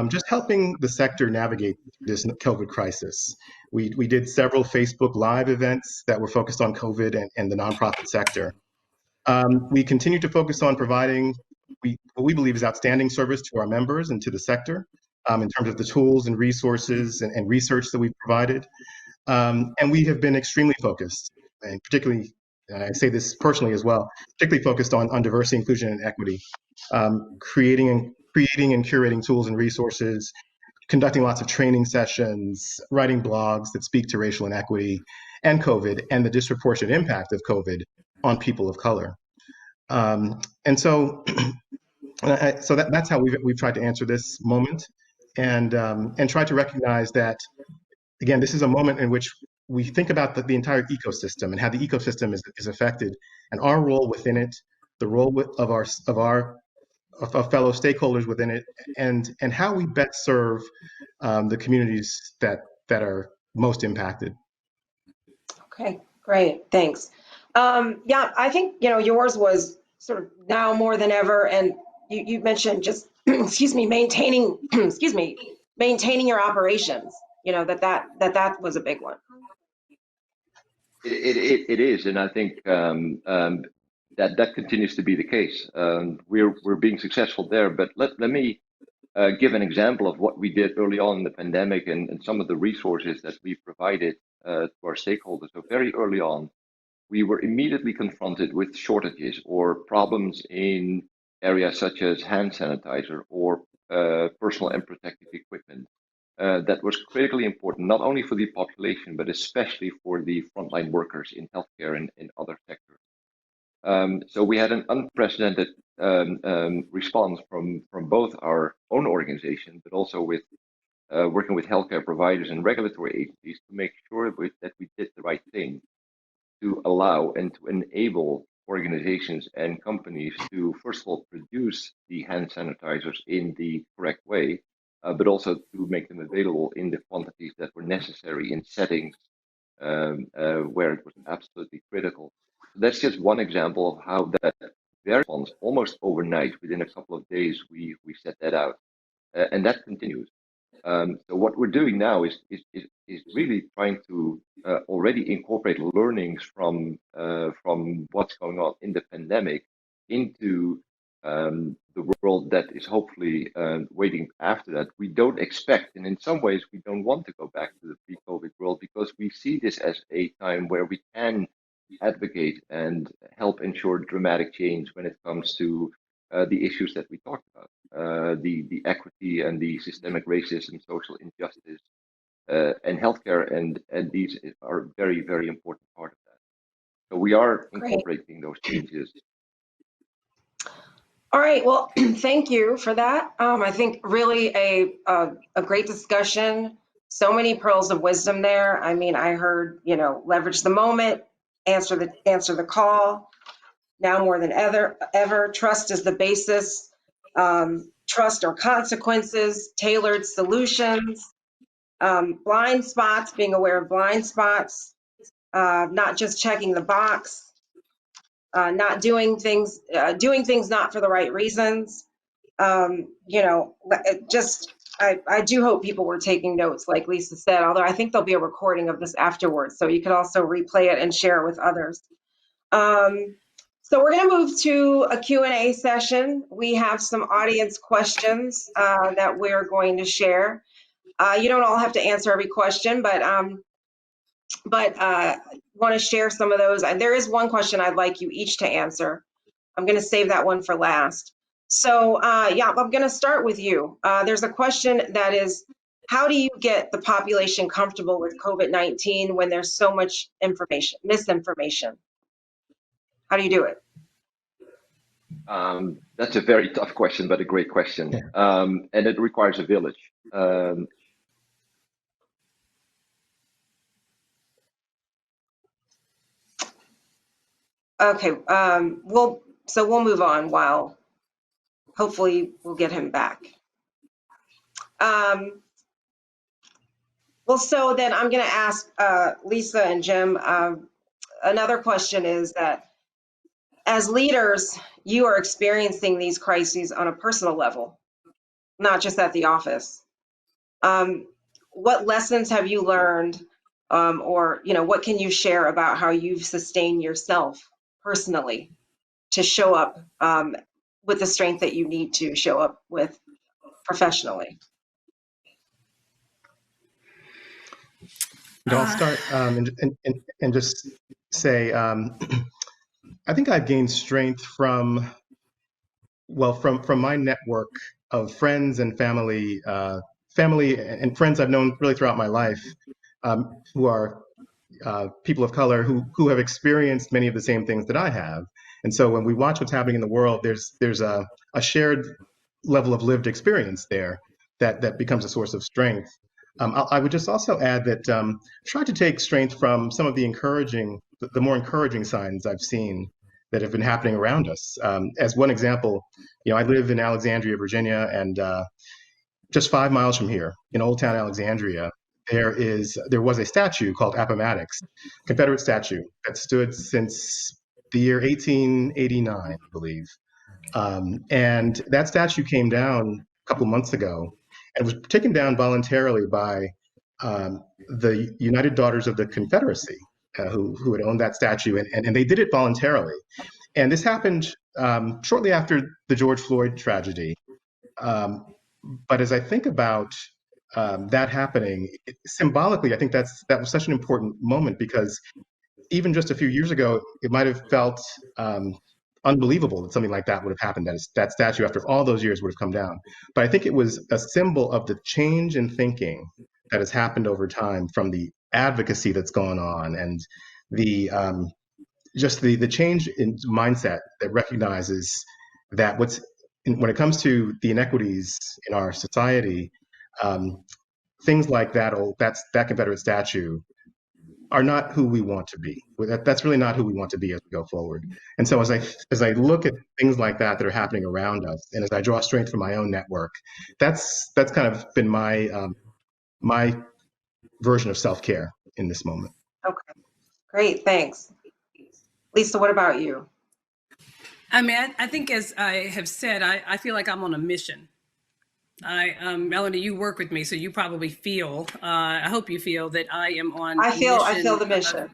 just helping the sector navigate this COVID crisis. We did several Facebook Live events that were focused on COVID and the nonprofit sector. We continue to focus on providing what we believe is outstanding service to our members and to the sector in terms of the tools and resources and research that we've provided. And we have been extremely focused, and particularly, I say this personally as well, particularly focused on diversity, inclusion, and equity, creating and curating tools and resources, conducting lots of training sessions, writing blogs that speak to racial inequity and COVID and the disproportionate impact of COVID on people of color. And so that's how we've tried to answer this moment and try to recognize that, again, this is a moment in which we think about the entire ecosystem and how the ecosystem is affected and our role within it, the role of our fellow stakeholders within it, and how we best serve the communities that are most impacted. Okay, great, thanks. Yeah, I think, yours was sort of now more than ever, and you mentioned just, maintaining, maintaining your operations, that was a big one. It is, and I think that continues to be the case. We're being successful there, but let me give an example of what we did early on in the pandemic and some of the resources that we provided to our stakeholders. So very early on, we were immediately confronted with shortages or problems in areas such as hand sanitizer or personal and protective equipment. That was critically important, not only for the population, but especially for the frontline workers in healthcare and in other sectors. So we had an unprecedented response from both our own organization, but also with working with healthcare providers and regulatory agencies to make sure that we did the right thing to allow and to enable organizations and companies to, first of all, produce the hand sanitizers in the correct way, but also to make them available in the quantities that were necessary in settings where it was absolutely critical. So that's just one example of how that very response, almost overnight, within a couple of days, we set that out, and that continues. So what we're doing now is really trying to already incorporate learnings from what's going on in the pandemic into the world that is hopefully waiting after that. We don't expect, and in some ways we don't want to go back to the pre-COVID world, because we see this as a time where we can advocate and help ensure dramatic change when it comes to the issues that we talked about, the equity and the systemic racism, social injustice, and healthcare, and these are a very, very important part of that. So we are incorporating those changes. All right, well, thank you for that. I think really a great discussion. So many pearls of wisdom there. I mean, I heard, leverage the moment, answer the call. Now more than ever, trust is the basis. Trust or consequences, tailored solutions, blind spots, being aware of blind spots, not just checking the box. Not doing things not for the right reasons. I do hope people were taking notes, like Lisa said, although I think there'll be a recording of this afterwards, so you could also replay it and share it with others. So we're going to move to a Q&A session. We have some audience questions that we're going to share. You don't all have to answer every question, but want to share some of those. There is one question I'd like you each to answer. I'm going to save that one for last. So yeah, I'm going to start with you. There's a question that is, how do you get the population comfortable with COVID-19 when there's so much misinformation? How do you do it? That's a very tough question, but a great question. And it requires a village. Okay, we'll move on while hopefully we'll get him back. Well, so then I'm going to ask Lisa and Jim. Another question is that as leaders, you are experiencing these crises on a personal level, not just at the office. What lessons have you learned, or what can you share about how you've sustained yourself personally to show up with the strength that you need to show up with professionally? I'll start and just say I think I've gained strength from my network of friends and family and friends I've known really throughout my life, who are people of color who have experienced many of the same things that I have. And so when we watch what's happening in the world, there's a shared level of lived experience there that becomes a source of strength. I would just also add that try to take strength from some of the more encouraging signs I've seen that have been happening around us. As one example, I live in Alexandria, Virginia, and just 5 miles from here, in Old Town Alexandria, there was a statue called Appomattox, Confederate statue that stood since the year 1889, I believe. And that statue came down a couple months ago and was taken down voluntarily by the United Daughters of the Confederacy, who had owned that statue, and they did it voluntarily. And this happened shortly after the George Floyd tragedy. But as I think about that happening, symbolically, I think that was such an important moment, because even just a few years ago, it might have felt unbelievable that something like that would have happened, that statue after all those years would have come down. But I think it was a symbol of the change in thinking that has happened over time, from the advocacy that's gone on, and the just the change in mindset that recognizes that when it comes to the inequities in our society, things like that Confederate statue are not who we want to be. That's really not who we want to be as we go forward. And so as I look at things like that are happening around us, and as I draw strength from my own network, that's kind of been my version of self-care in this moment. Okay, great, thanks. Lisa, what about you? I mean, I think, as I have said, I feel like I'm on a mission. Melanie, you work with me, so you probably feel, I hope you feel that I am on I feel the mission.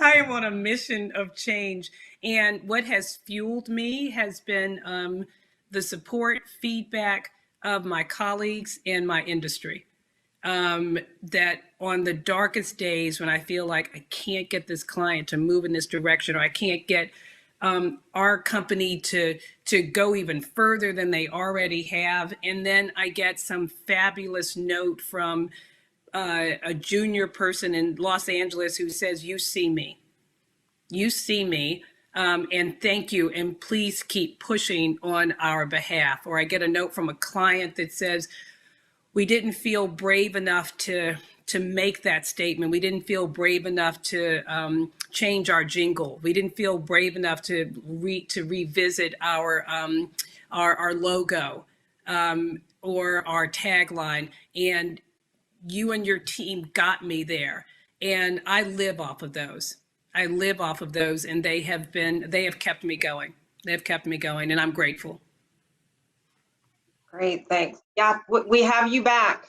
I am on a mission of change. And what has fueled me has been the support, feedback of my colleagues and my industry. That on the darkest days, when I feel like I can't get this client to move in this direction, or I can't get our company to go even further than they already have, and then I get some fabulous note from a junior person in Los Angeles who says, "You see me, and thank you, and please keep pushing on our behalf." Or I get a note from a client that says, "We didn't feel brave enough to make that statement. We didn't feel brave enough to change our jingle. We didn't feel brave enough to revisit our logo or our tagline. And you and your team got me there." And I live off of those. And they have kept me going. They have kept me going, and I'm grateful. Great, thanks. Yeah, we have you back.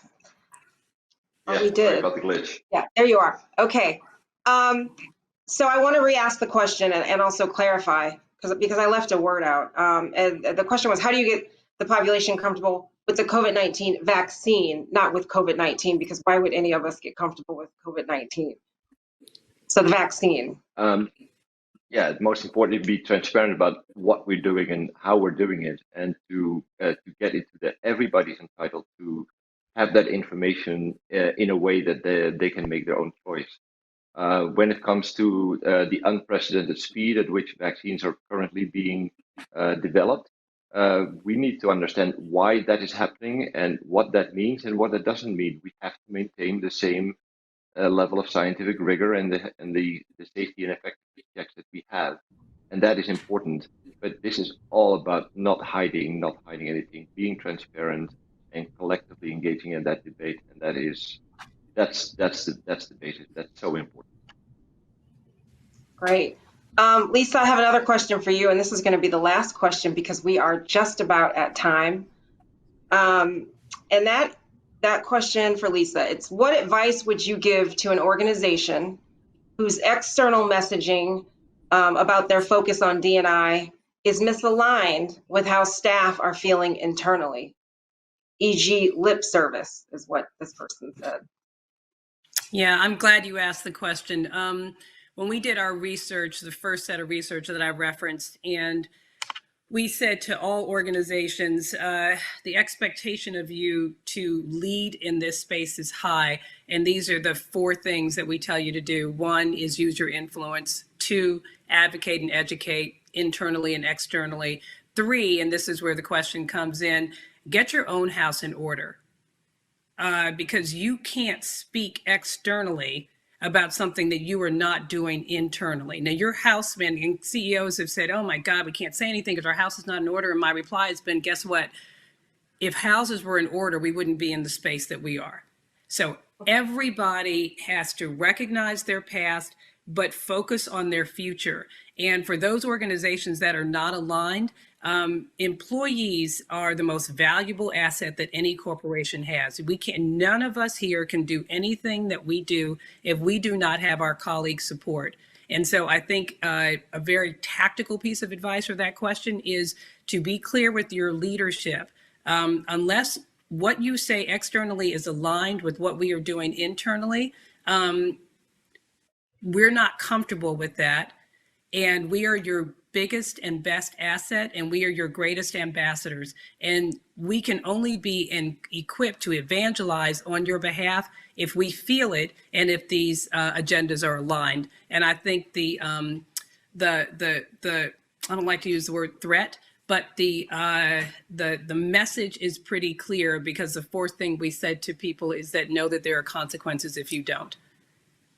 Yeah, we did. Sorry about the glitch. Yeah, there you are. Okay. So I want to re-ask the question and also clarify, because I left a word out. And the question was, how do you get the population comfortable with the COVID-19 vaccine, not with COVID-19? Because why would any of us get comfortable with COVID-19? So the vaccine. Yeah, most importantly, be transparent about what we're doing and how we're doing it, and to get into that everybody's entitled to have that information in a way that they can make their own choice. When it comes to the unprecedented speed at which vaccines are currently being developed, we need to understand why that is happening and what that means and what that doesn't mean. We have to maintain the same level of scientific rigor and the safety and effectiveness checks that we have, and that is important. But this is all about not hiding anything, being transparent, and collectively engaging in that debate. And that's the basis. That's so important. Great. Lisa, I have another question for you, and this is going to be the last question because we are just about at time. And that question for Lisa, it's what advice would you give to an organization whose external messaging about their focus on D&I is misaligned with how staff are feeling internally, e.g. lip service is what this person said. Yeah, I'm glad you asked the question. When we did our research, the first set of research that I referenced, and we said to all organizations, the expectation of you to lead in this space is high. And these are the 4 things that we tell you to do. 1 is use your influence. 2, advocate and educate internally and externally. 3, and this is where the question comes in, get your own house in order. Because you can't speak externally about something that you are not doing internally. Now, your housemen and CEOs have said, oh my God, we can't say anything because our house is not in order. And my reply has been, guess what? If houses were in order, we wouldn't be in the space that we are. So everybody has to recognize their past, but focus on their future. And for those organizations that are not aligned, employees are the most valuable asset that any corporation has. None of us here can do anything that we do if we do not have our colleagues' support. And so I think a very tactical piece of advice for that question is to be clear with your leadership. Unless what you say externally is aligned with what we are doing internally, we're not comfortable with that. And we are your biggest and best asset, and we are your greatest ambassadors. And we can only be equipped to evangelize on your behalf if we feel it and if these agendas are aligned. And I think the I don't like to use the word threat, but the message is pretty clear, because the 4th thing we said to people is that know that there are consequences if you don't.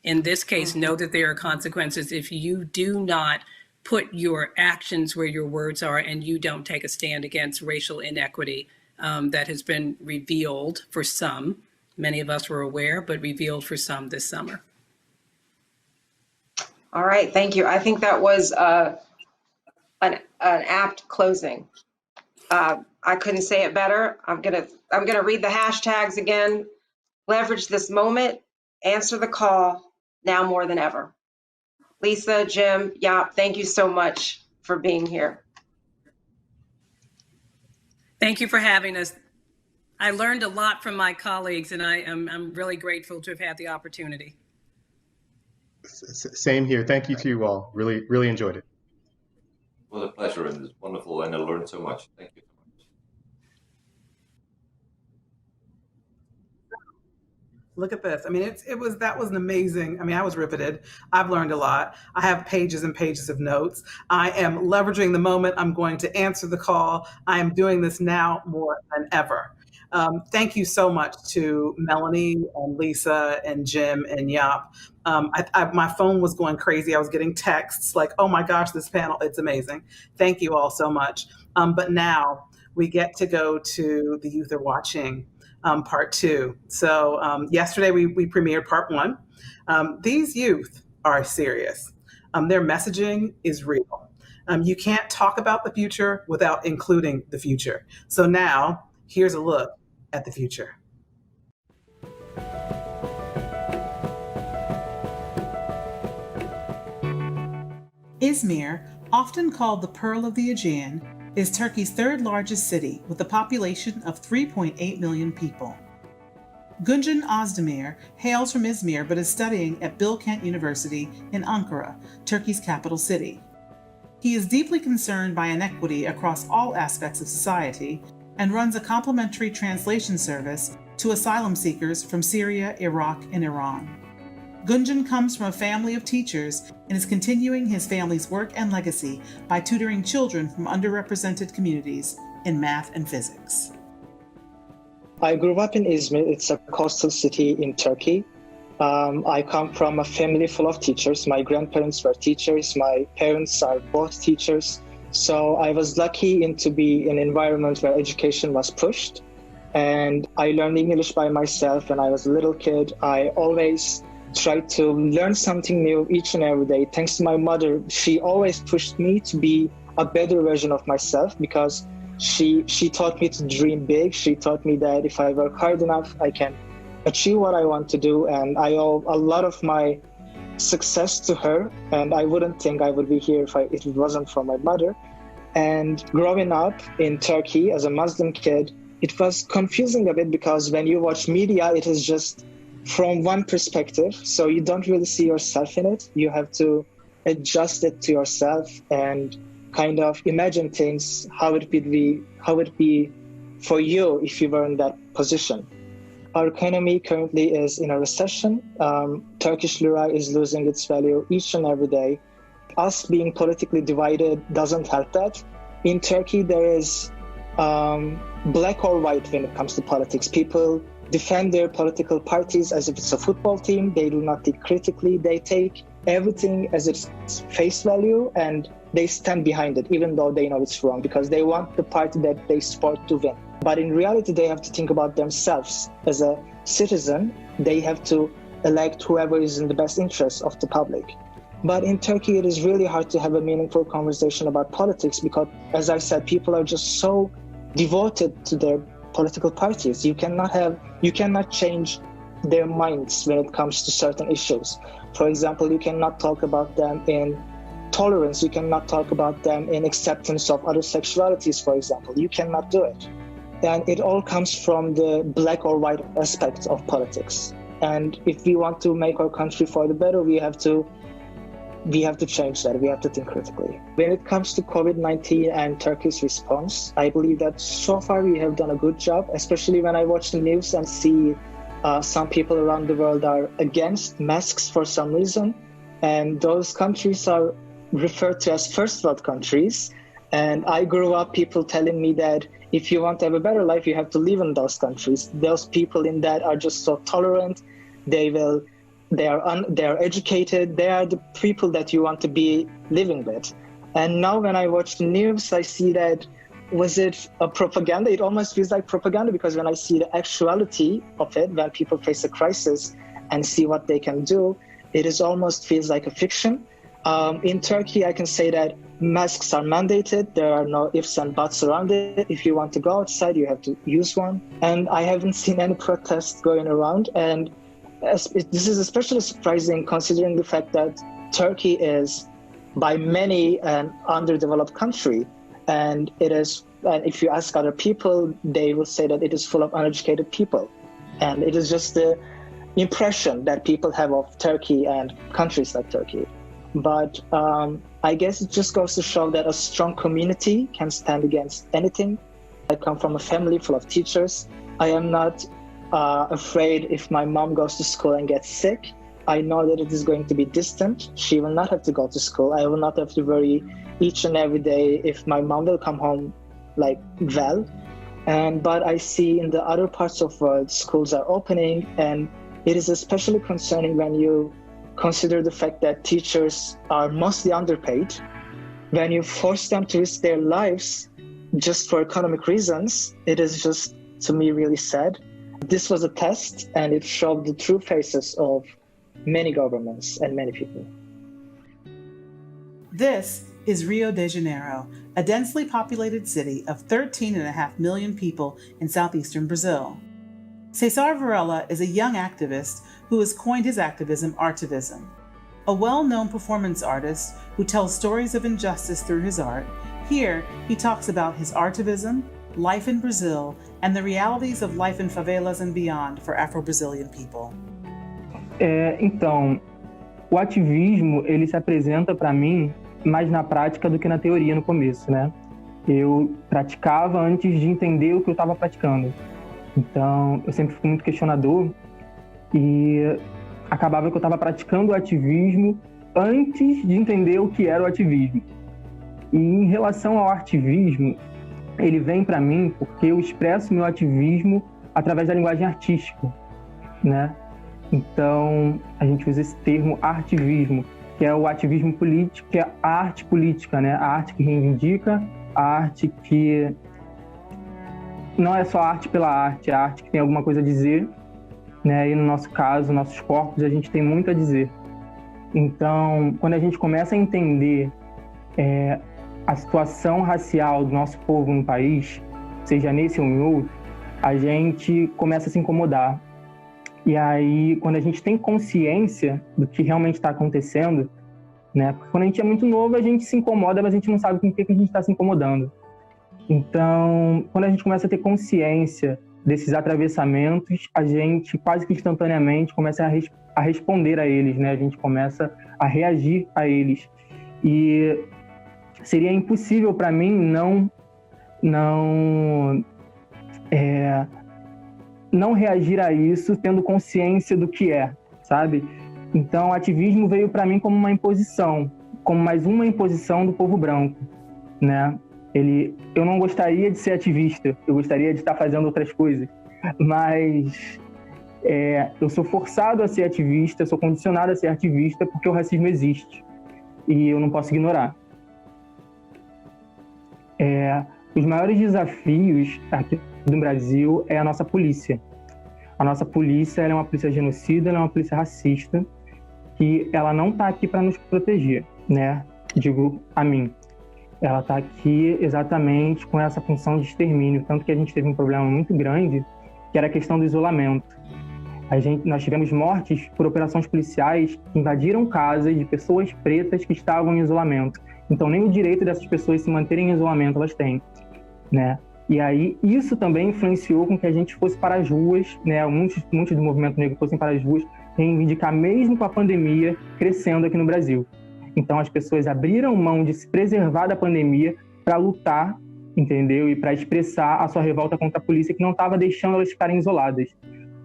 In this case, know that there are consequences if you do not put your actions where your words are and you don't take a stand against racial inequity that has been revealed for some. Many of us were aware, but revealed for some this summer. All right, thank you. I think that was an apt closing. I couldn't say it better. I'm gonna read the hashtags again. Leverage this moment, answer the call, now more than ever. Lisa, Jim, Jaap, thank you so much for being here. Thank you for having us. I learned a lot from my colleagues, and I'm really grateful to have had the opportunity. Same here. Thank you to you all. Really, really enjoyed it. It was a pleasure, and it's wonderful, and I learned so much. Thank you so much. Look at this. I mean, that was an amazing. I mean, I was riveted. I've learned a lot. I have pages and pages of notes. I am leveraging the moment. I'm going to answer the call. I am doing this now more than ever. Thank you so much to Melanie and Lisa and Jim and Jaap. My phone was going crazy. I was getting texts like, oh my gosh, this panel, it's amazing. Thank you all so much. But now we get to go to the Youth Are Watching part 2. So yesterday we premiered part 1. These youth are serious. Their messaging is real. You can't talk about the future without including the future. So now here's a look at the future. Izmir, often called the Pearl of the Aegean, is Turkey's 3rd largest city with a population of 3.8 million people. Gunjan Özdemir hails from Izmir but is studying at Bilkent University in Ankara, Turkey's capital city. He is deeply concerned by inequity across all aspects of society and runs a complimentary translation service to asylum seekers from Syria, Iraq, and Iran. Gunjan comes from a family of teachers and is continuing his family's work and legacy by tutoring children from underrepresented communities in math and physics. I grew up in Izmir. It's a coastal city in Turkey. I come from a family full of teachers. My grandparents were teachers. My parents are both teachers. So I was lucky to be in an environment where education was pushed. And I learned English by myself when I was a little kid. I always tried to learn something new each and every day. Thanks to my mother, she always pushed me to be a better version of myself because she taught me to dream big. She taught me that if I work hard enough, I can achieve what I want to do. And I owe a lot of my success to her. And I wouldn't think I would be here if it wasn't for my mother. And growing up in Turkey as a Muslim kid, it was confusing a bit because when you watch media, it is just from one perspective. So you don't really see yourself in it. You have to adjust it to yourself and kind of imagine things, how it would be for you if you were in that position. Our economy currently is in a recession. Turkish lira is losing its value each and every day. Us being politically divided doesn't help that. In Turkey, there is black or white when it comes to politics. People defend their political parties as if it's a football team. They do not think critically. They take everything as its face value and they stand behind it, even though they know it's wrong, because they want the party that they support to win. But in reality, they have to think about themselves. As a citizen, they have to elect whoever is in the best interest of the public. But in Turkey, it is really hard to have a meaningful conversation about politics because, as I said, people are just so devoted to their political parties. You cannot change their minds when it comes to certain issues. For example, you cannot talk about them in tolerance. You cannot talk about them in acceptance of other sexualities, for example. You cannot do it. And it all comes from the black or white aspect of politics. And if we want to make our country for the better, we have to change that. We have to think critically. When it comes to COVID-19 and Turkey's response, I believe that so far we have done a good job, especially when I watch the news and see some people around the world are against masks for some reason. And those countries are referred to as first world countries. And I grew up people telling me that if you want to have a better life, you have to live in those countries. Those people in that are just so tolerant. They are educated. They are the people that you want to be living with. And now when I watch the news, I see that, was it a propaganda? It almost feels like propaganda because when I see the actuality of it, when people face a crisis and see what they can do, it is almost feels like a fiction. In Turkey, I can say that masks are mandated. There are no ifs and buts around it. If you want to go outside, you have to use one. And I haven't seen any protests going around. And this is especially surprising considering the fact that Turkey is by many an underdeveloped country. And if you ask other people, they will say that it is full of uneducated people. And it is just the impression that people have of Turkey and countries like Turkey. But I guess it just goes to show that a strong community can stand against anything. I come from a family full of teachers. I am not afraid if my mom goes to school and gets sick. I know that it is going to be distant. She will not have to go to school. I will not have to worry each and every day if my mom will come home well. But I see in the other parts of the world, schools are opening, and it is especially concerning when you consider the fact that teachers are mostly underpaid. When you force them to risk their lives just for economic reasons, it is just, to me, really sad. This was a test, and it showed the true faces of many governments and many people. This is Rio de Janeiro, a densely populated city of 13.5 million people in southeastern Brazil. Cesar Varela is a young activist who has coined his activism Artivism. A well-known performance artist who tells stories of injustice through his art, here he talks about his artivism, life in Brazil, and the realities of life in favelas and beyond for Afro-Brazilian people. Então, o ativismo, ele se apresenta para mim mais na prática do que na teoria no começo, né? Eu praticava antes de entender o que eu estava praticando. Então, eu sempre fui muito questionador e acabava que eu estava praticando o ativismo antes de entender o que era o ativismo. E em relação ao ativismo, ele vem para mim porque eu expresso meu ativismo através da linguagem artística, né? Então, a gente usa esse termo artivismo, que é o ativismo político, que é a arte política, né? A arte que reivindica, a arte que não é só arte pela arte, é a arte que tem alguma coisa a dizer, né? E no nosso caso, nossos corpos, a gente tem muito a dizer. Então, quando a gente começa a entender a situação racial do nosso povo no país, seja nesse ou em outro, a gente começa a se incomodar. E aí, quando a gente tem consciência do que realmente está acontecendo, né? Porque quando a gente é muito novo, a gente se incomoda, mas a gente não sabe com o que a gente está se incomodando. Então, quando a gente começa a ter consciência desses atravessamentos, a gente quase que instantaneamente começa a responder a eles, né? A gente começa a reagir a eles. E seria impossível para mim não reagir a isso tendo consciência do que é, sabe? Então, o ativismo veio para mim como uma imposição, como mais uma imposição do povo branco, né? Eu não gostaria de ser ativista, eu gostaria de estar fazendo outras coisas, mas eu sou forçado a ser ativista, sou condicionado a ser ativista porque o racismo existe e eu não posso ignorar. Os maiores desafios aqui no Brasil é a nossa polícia. A nossa polícia ela é uma polícia genocida, ela é uma polícia racista, que ela não está aqui para nos proteger, né? Digo a mim. Ela está aqui exatamente com essa função de extermínio, tanto que a gente teve um problema muito grande, que era a questão do isolamento. Nós tivemos mortes por operações policiais que invadiram casas de pessoas pretas que estavam em isolamento. Então, nem o direito dessas pessoas se manterem em isolamento elas têm, né? E aí, isso também influenciou com que a gente fosse para as ruas, né? Muitos do movimento negro fossem para as ruas reivindicar, mesmo com a pandemia crescendo aqui no Brasil. Então, as pessoas abriram mão de se preservar da pandemia para lutar, entendeu? E para expressar a sua revolta contra a polícia que não estava deixando elas ficarem isoladas.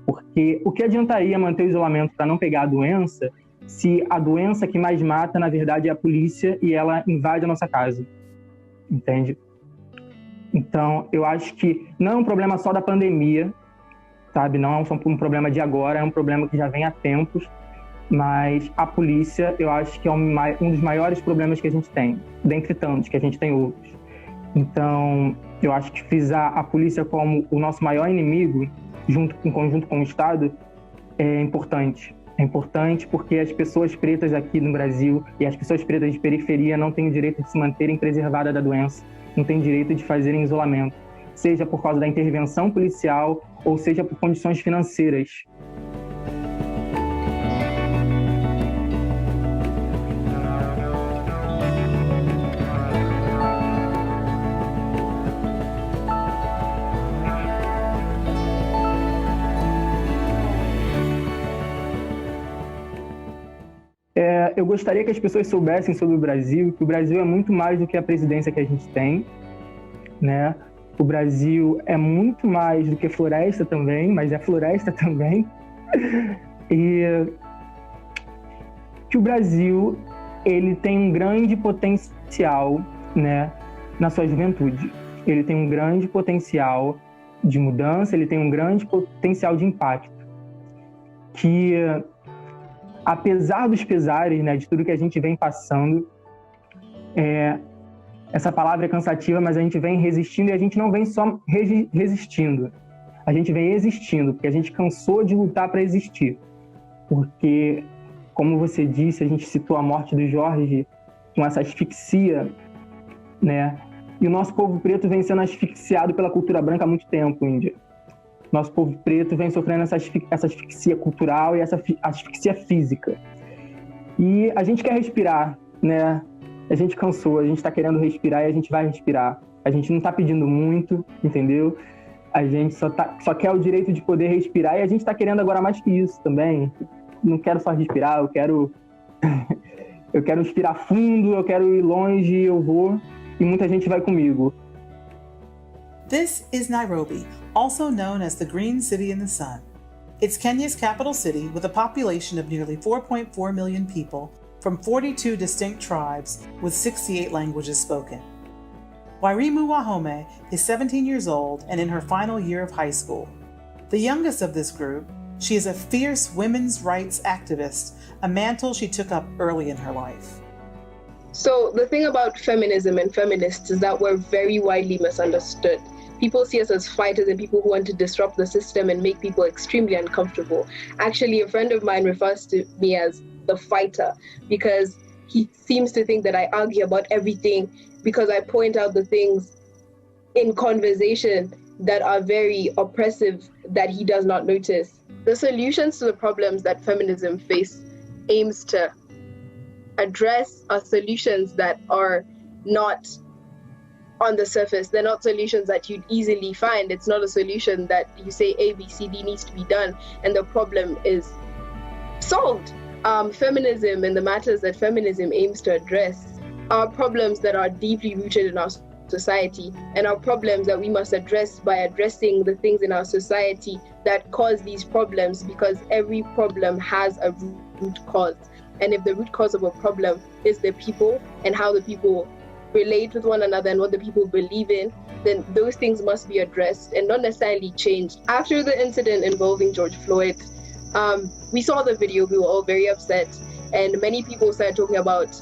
Porque o que adiantaria manter o isolamento para não pegar a doença se a doença que mais mata, na verdade, é a polícia e ela invade a nossa casa, entende? Então, eu acho que não é um problema só da pandemia, sabe? Não é um problema de agora, é um problema que já vem há tempos, mas a polícia, eu acho que é um dos maiores problemas que a gente tem, dentre tantos, que a gente tem outros. Então, eu acho que frisar a polícia como o nosso maior inimigo, em conjunto com o Estado, é importante. É importante porque as pessoas pretas aqui no Brasil e as pessoas pretas de periferia não têm o direito de se manterem preservadas da doença, não têm direito de fazerem isolamento, seja por causa da intervenção policial ou seja por condições financeiras. Eu gostaria que as pessoas soubessem sobre o Brasil, que o Brasil é muito mais do que a presidência que a gente tem, né? O Brasil é muito mais do que floresta também, mas é floresta também. E que o Brasil, ele tem um grande potencial, né, na sua juventude. Ele tem um grande potencial de mudança, ele tem um grande potencial de impacto. Que apesar dos pesares, né, de tudo que a gente vem passando, essa palavra é cansativa, mas a gente vem resistindo e a gente não vem só resistindo. A gente vem existindo, porque a gente cansou de lutar para existir. Porque, como você disse, a gente citou a morte do Jorge com essa asfixia, né? E o nosso povo preto vem sendo asfixiado pela cultura branca há muito tempo, Índia. Nosso povo preto vem sofrendo essa asfixia cultural e essa asfixia física. E a gente quer respirar, né? A gente cansou, a gente está querendo respirar e a gente vai respirar. A gente não está pedindo muito, entendeu? A gente só quer o direito de poder respirar e a gente está querendo agora mais que isso também. Não quero só respirar, eu quero respirar fundo, eu quero ir longe, eu vou e muita gente vai comigo. This is Nairobi, also known as the Green City in the Sun. It's Kenya's capital city with a population of nearly 4.4 million people from 42 distinct tribes with 68 languages spoken. Wairimu Wahome is 17 years old and in her final year of high school. The youngest of this group, she is a fierce women's rights activist, a mantle she took up early in her life. So the thing about feminism and feminists is that we're very widely misunderstood. People see us as fighters and people who want to disrupt the system and make people extremely uncomfortable. Actually, a friend of mine refers to me as the fighter because he seems to think that I argue about everything because I point out the things in conversation that are very oppressive that he does not notice. The solutions to the problems that feminism aims to address are solutions that are not on the surface. They're not solutions that you'd easily find. It's not a solution that you say A, B, C, D needs to be done and the problem is solved. Feminism and the matters that feminism aims to address are problems that are deeply rooted in our society and are problems that we must address by addressing the things in our society that cause these problems, because every problem has a root cause. And if the root cause of a problem is the people and how the people relate with one another and what the people believe in, then those things must be addressed and not necessarily changed. After the incident involving George Floyd, we saw the video, we were all very upset, and many people started talking about,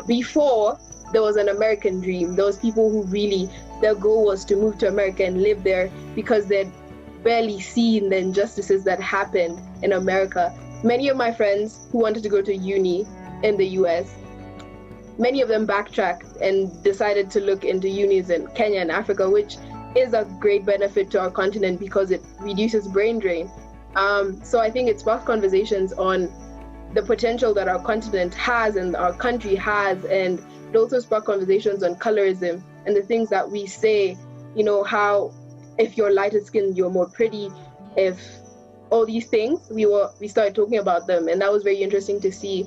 before there was an American dream, there was people who really, their goal was to move to America and live there because they'd barely seen the injustices that happened in America. Many of my friends who wanted to go to uni in the US, many of them backtracked and decided to look into unis in Kenya and Africa, which is a great benefit to our continent because it reduces brain drain. So I think it sparked conversations on the potential that our continent has and our country has, and it also sparked conversations on colorism and the things that we say, how if you're lighter skinned, you're more pretty, if all these things, we started talking about them. And that was very interesting to see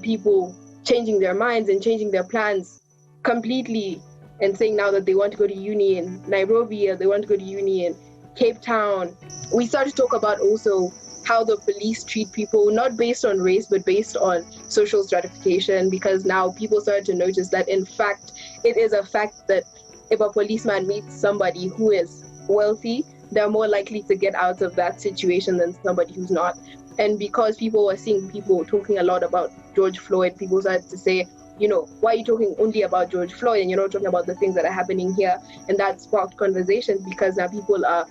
people changing their minds and changing their plans completely and saying now that they want to go to uni in Nairobi or they want to go to uni in Cape Town. We started to talk about also how the police treat people, not based on race, but based on social stratification, because now people started to notice that, in fact, it is a fact that if a policeman meets somebody who is wealthy, they're more likely to get out of that situation than somebody who's not. And because people were seeing people talking a lot about George Floyd, people started to say, why are you talking only about George Floyd and you're not talking about the things that are happening here? And that sparked conversations because now people are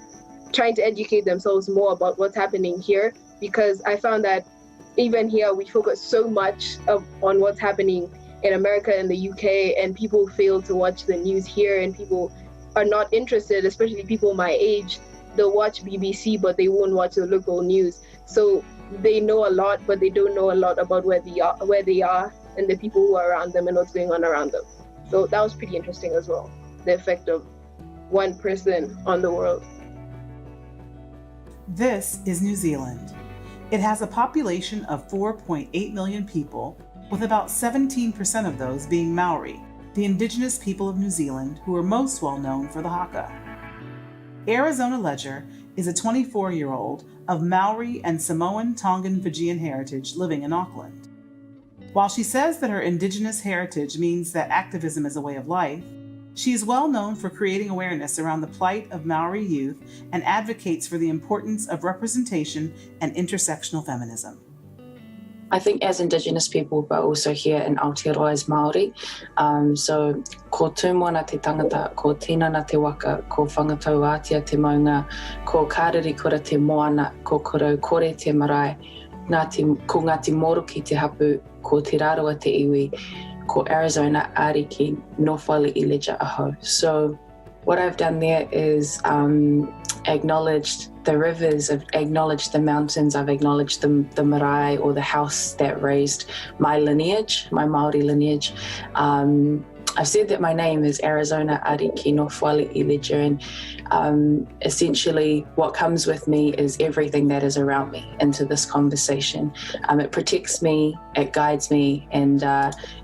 trying to educate themselves more about what's happening here, because I found that even here we focus so much on what's happening in America and the UK, and people fail to watch the news here, and people are not interested, especially people my age. They'll watch BBC, but they won't watch the local news. So they know a lot, but they don't know a lot about where they are and the people who are around them and what's going on around them. So that was pretty interesting as well, the effect of one person on the world. This is New Zealand. It has a population of 4.8 million people, with about 17% of those being Maori, the indigenous people of New Zealand who are most well known for the haka. Arizona Ledger is a 24-year-old of Maori and Samoan, Tongan, Fijian heritage living in Auckland. While she says that her indigenous heritage means that activism is a way of life, she is well known for creating awareness around the plight of Maori youth and advocates for the importance of representation and intersectional feminism. I think as Indigenous people, but also here in Aotearoa as Māori, so ko tūmona te tangata, ko tinana te waka, ko whangatau ātia te maunga, ko kāreri kura te moana, ko korau kore te marae, ko Ngāti Moroki te hapu, ko te rārua te iwi, ko Arizona Ariki, Nōwhali I Leja aho. So what I've done there is acknowledged the rivers, I've acknowledged the mountains, I've acknowledged the marae, or the house that raised my lineage, my Māori lineage. I've said that my name is Arizona Ariki Nofwali Ilejer, and essentially what comes with me is everything that is around me into this conversation. It protects me, it guides me, and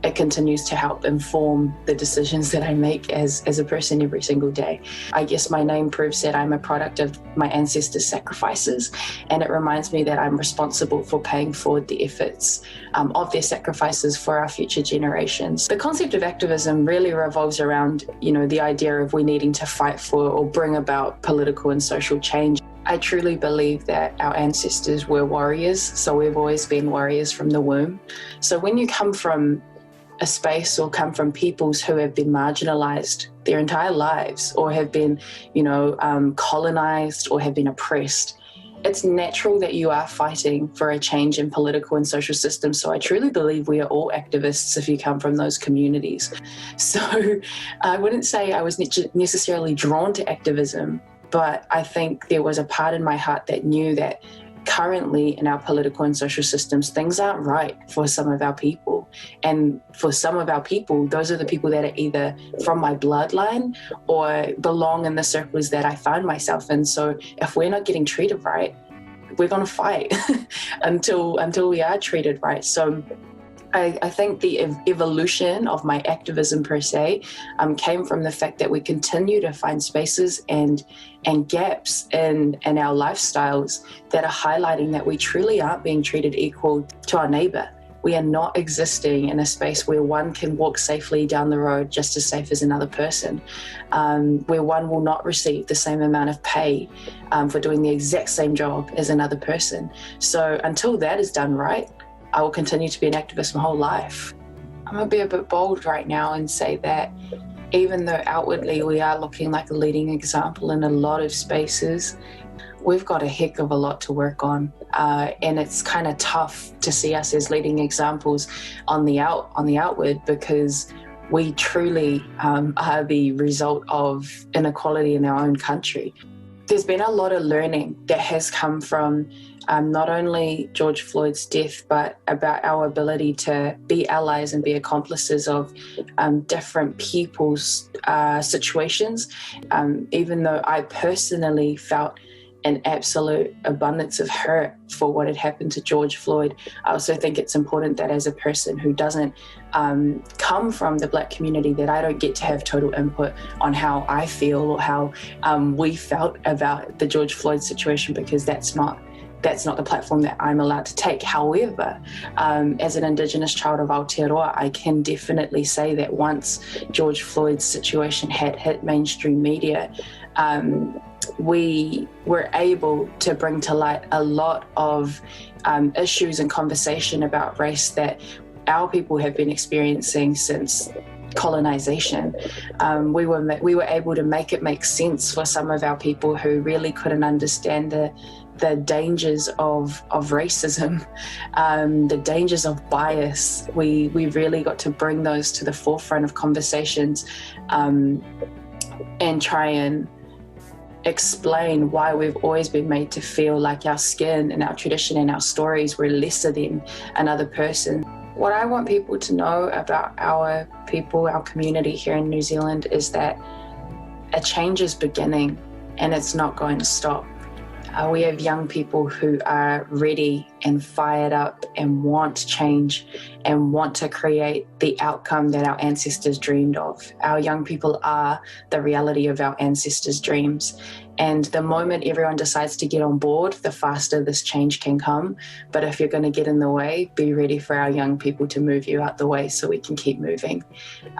it continues to help inform the decisions that I make as a person every single day. I guess my name proves that I'm a product of my ancestors' sacrifices, and it reminds me that I'm responsible for paying forward the efforts of their sacrifices for our future generations. The concept of activism really revolves around, the idea of we needing to fight for or bring about political and social change. I truly believe that our ancestors were warriors, so we've always been warriors from the womb. So when you come from a space or come from peoples who have been marginalized their entire lives or have been, colonized or have been oppressed, it's natural that you are fighting for a change in political and social systems. So I truly believe we are all activists if you come from those communities. So I wouldn't say I was necessarily drawn to activism, but I think there was a part in my heart that knew that currently in our political and social systems, things aren't right for some of our people. And for some of our people, those are the people that are either from my bloodline or belong in the circles that I find myself in. So if we're not getting treated right, we're going to fight until we are treated right. So I think the evolution of my activism per se came from the fact that we continue to find spaces and gaps in our lifestyles that are highlighting that we truly aren't being treated equal to our neighbor. We are not existing in a space where one can walk safely down the road just as safe as another person, where one will not receive the same amount of pay for doing the exact same job as another person. So until that is done right, I will continue to be an activist my whole life. I'm going to be a bit bold right now and say that even though outwardly we are looking like a leading example in a lot of spaces, we've got a heck of a lot to work on. And it's kind of tough to see us as leading examples on the outward, because we truly are the result of inequality in our own country. There's been a lot of learning that has come from not only George Floyd's death, but about our ability to be allies and be accomplices of different people's situations. Even though I personally felt an absolute abundance of hurt for what had happened to George Floyd, I also think it's important that as a person who doesn't come from the Black community, that I don't get to have total input on how I feel or how we felt about the George Floyd situation, because that's not the platform that I'm allowed to take. However, as an Indigenous child of Aotearoa, I can definitely say that once George Floyd's situation had hit mainstream media, we were able to bring to light a lot of issues and conversation about race that our people have been experiencing since colonization. We were able to make it make sense for some of our people who really couldn't understand the dangers of racism, the dangers of bias. We really got to bring those to the forefront of conversations and try and explain why we've always been made to feel like our skin and our tradition and our stories were lesser than another person. What I want people to know about our people, our community here in New Zealand, is that a change is beginning and it's not going to stop. We have young people who are ready and fired up and want change and want to create the outcome that our ancestors dreamed of. Our young people are the reality of our ancestors' dreams. And the moment everyone decides to get on board, the faster this change can come. But if you're going to get in the way, be ready for our young people to move you out the way so we can keep moving.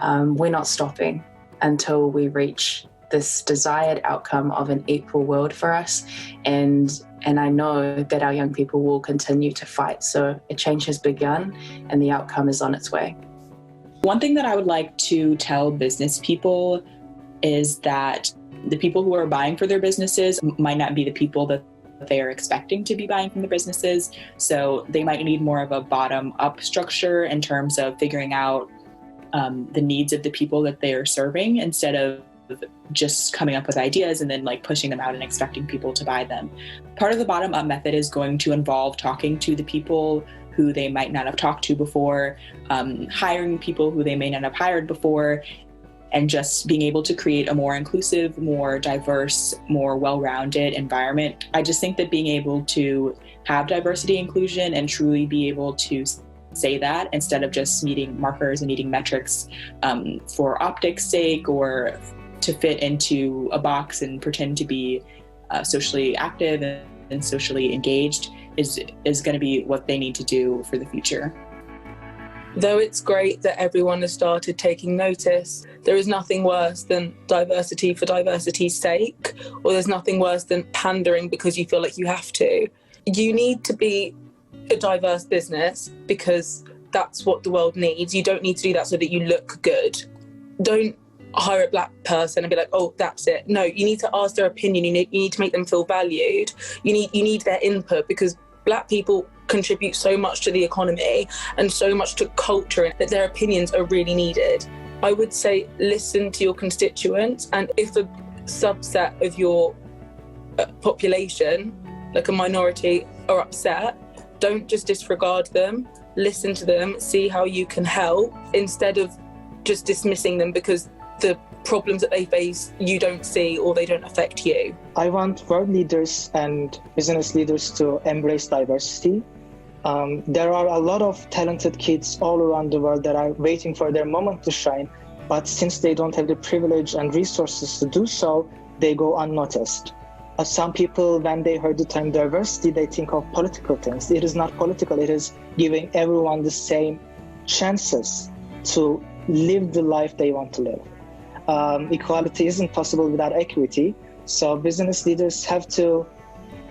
We're not stopping until we reach this desired outcome of an equal world for us. And I know that our young people will continue to fight. So a change has begun and the outcome is on its way. One thing that I would like to tell business people is that the people who are buying for their businesses might not be the people that they are expecting to be buying from the businesses. So they might need more of a bottom-up structure in terms of figuring out the needs of the people that they are serving, instead of just coming up with ideas and then pushing them out and expecting people to buy them. Part of the bottom-up method is going to involve talking to the people who they might not have talked to before, hiring people who they may not have hired before, and just being able to create a more inclusive, more diverse, more well-rounded environment. I just think that being able to have diversity inclusion and truly be able to say that instead of just meeting markers and meeting metrics for optics' sake or to fit into a box and pretend to be socially active and socially engaged is going to be what they need to do for the future. Though it's great that everyone has started taking notice, there is nothing worse than diversity for diversity's sake, or there's nothing worse than pandering because you feel like you have to. You need to be a diverse business because that's what the world needs. You don't need to do that so that you look good. Don't hire a black person and be like, oh, that's it. No, you need to ask their opinion. You need to make them feel valued. You need their input, because black people contribute so much to the economy and so much to culture that their opinions are really needed. I would say listen to your constituents, and if a subset of your population, like a minority, are upset, don't just disregard them. Listen to them, see how you can help, instead of just dismissing them because the problems that they face you don't see or they don't affect you. I want world leaders and business leaders to embrace diversity. There are a lot of talented kids all around the world that are waiting for their moment to shine, but since they don't have the privilege and resources to do so, they go unnoticed. Some people, when they heard the term diversity, they think of political things. It is not political, it is giving everyone the same chances to live the life they want to live. Equality isn't possible without equity, so business leaders have to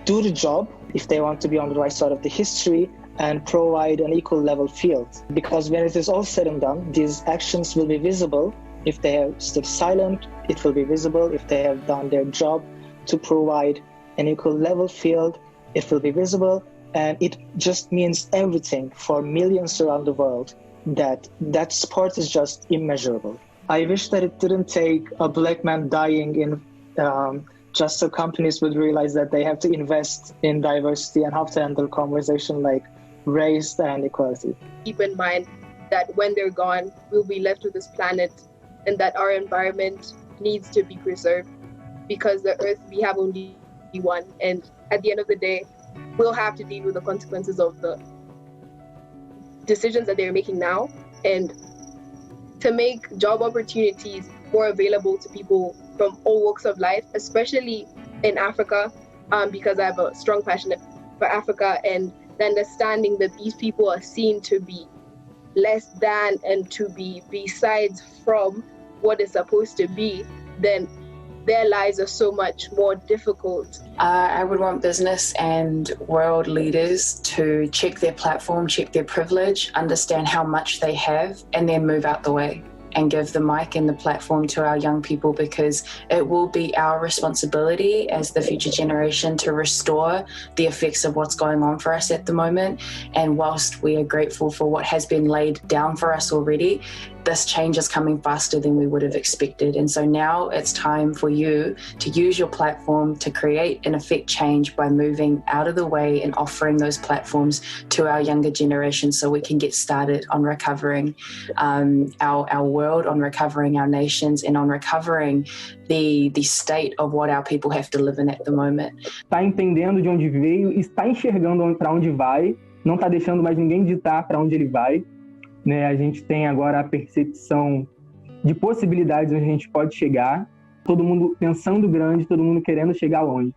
do the job if they want to be on the right side of the history and provide an equal level field. Because when it is all said and done, these actions will be visible. If they have stood silent, it will be visible. If they have done their job to provide an equal level field, it will be visible. And it just means everything for millions around the world. That support is just immeasurable. I wish that it didn't take a black man dying in just so companies would realize that they have to invest in diversity and have to handle conversation like race and equality. Keep in mind that when they're gone, we'll be left with this planet, and that our environment needs to be preserved, because the earth, we have only one. And at the end of the day, we'll have to deal with the consequences of the decisions that they're making now, and to make job opportunities more available to people from all walks of life, especially in Africa, because I have a strong passion for Africa, and the understanding that these people are seen to be less than and to be besides from what is supposed to be, then their lives are so much more difficult. I would want business and world leaders to check their platform, check their privilege, understand how much they have, and then move out the way and give the mic and the platform to our young people, because it will be our responsibility as the future generation to restore the effects of what's going on for us at the moment. And whilst we are grateful for what has been laid down for us already, this change is coming faster than we would have expected. And so now it's time for you to use your platform to create and affect change by moving out of the way and offering those platforms to our younger generation, so we can get started on recovering our world, on recovering our nations, and on recovering the state of what our people have to live in at the moment. Está entendendo de onde veio, está enxergando para onde vai, não está deixando mais ninguém ditar para onde ele vai. Né, a gente tem agora a percepção de possibilidades onde a gente pode chegar, todo mundo pensando grande, todo mundo querendo chegar longe.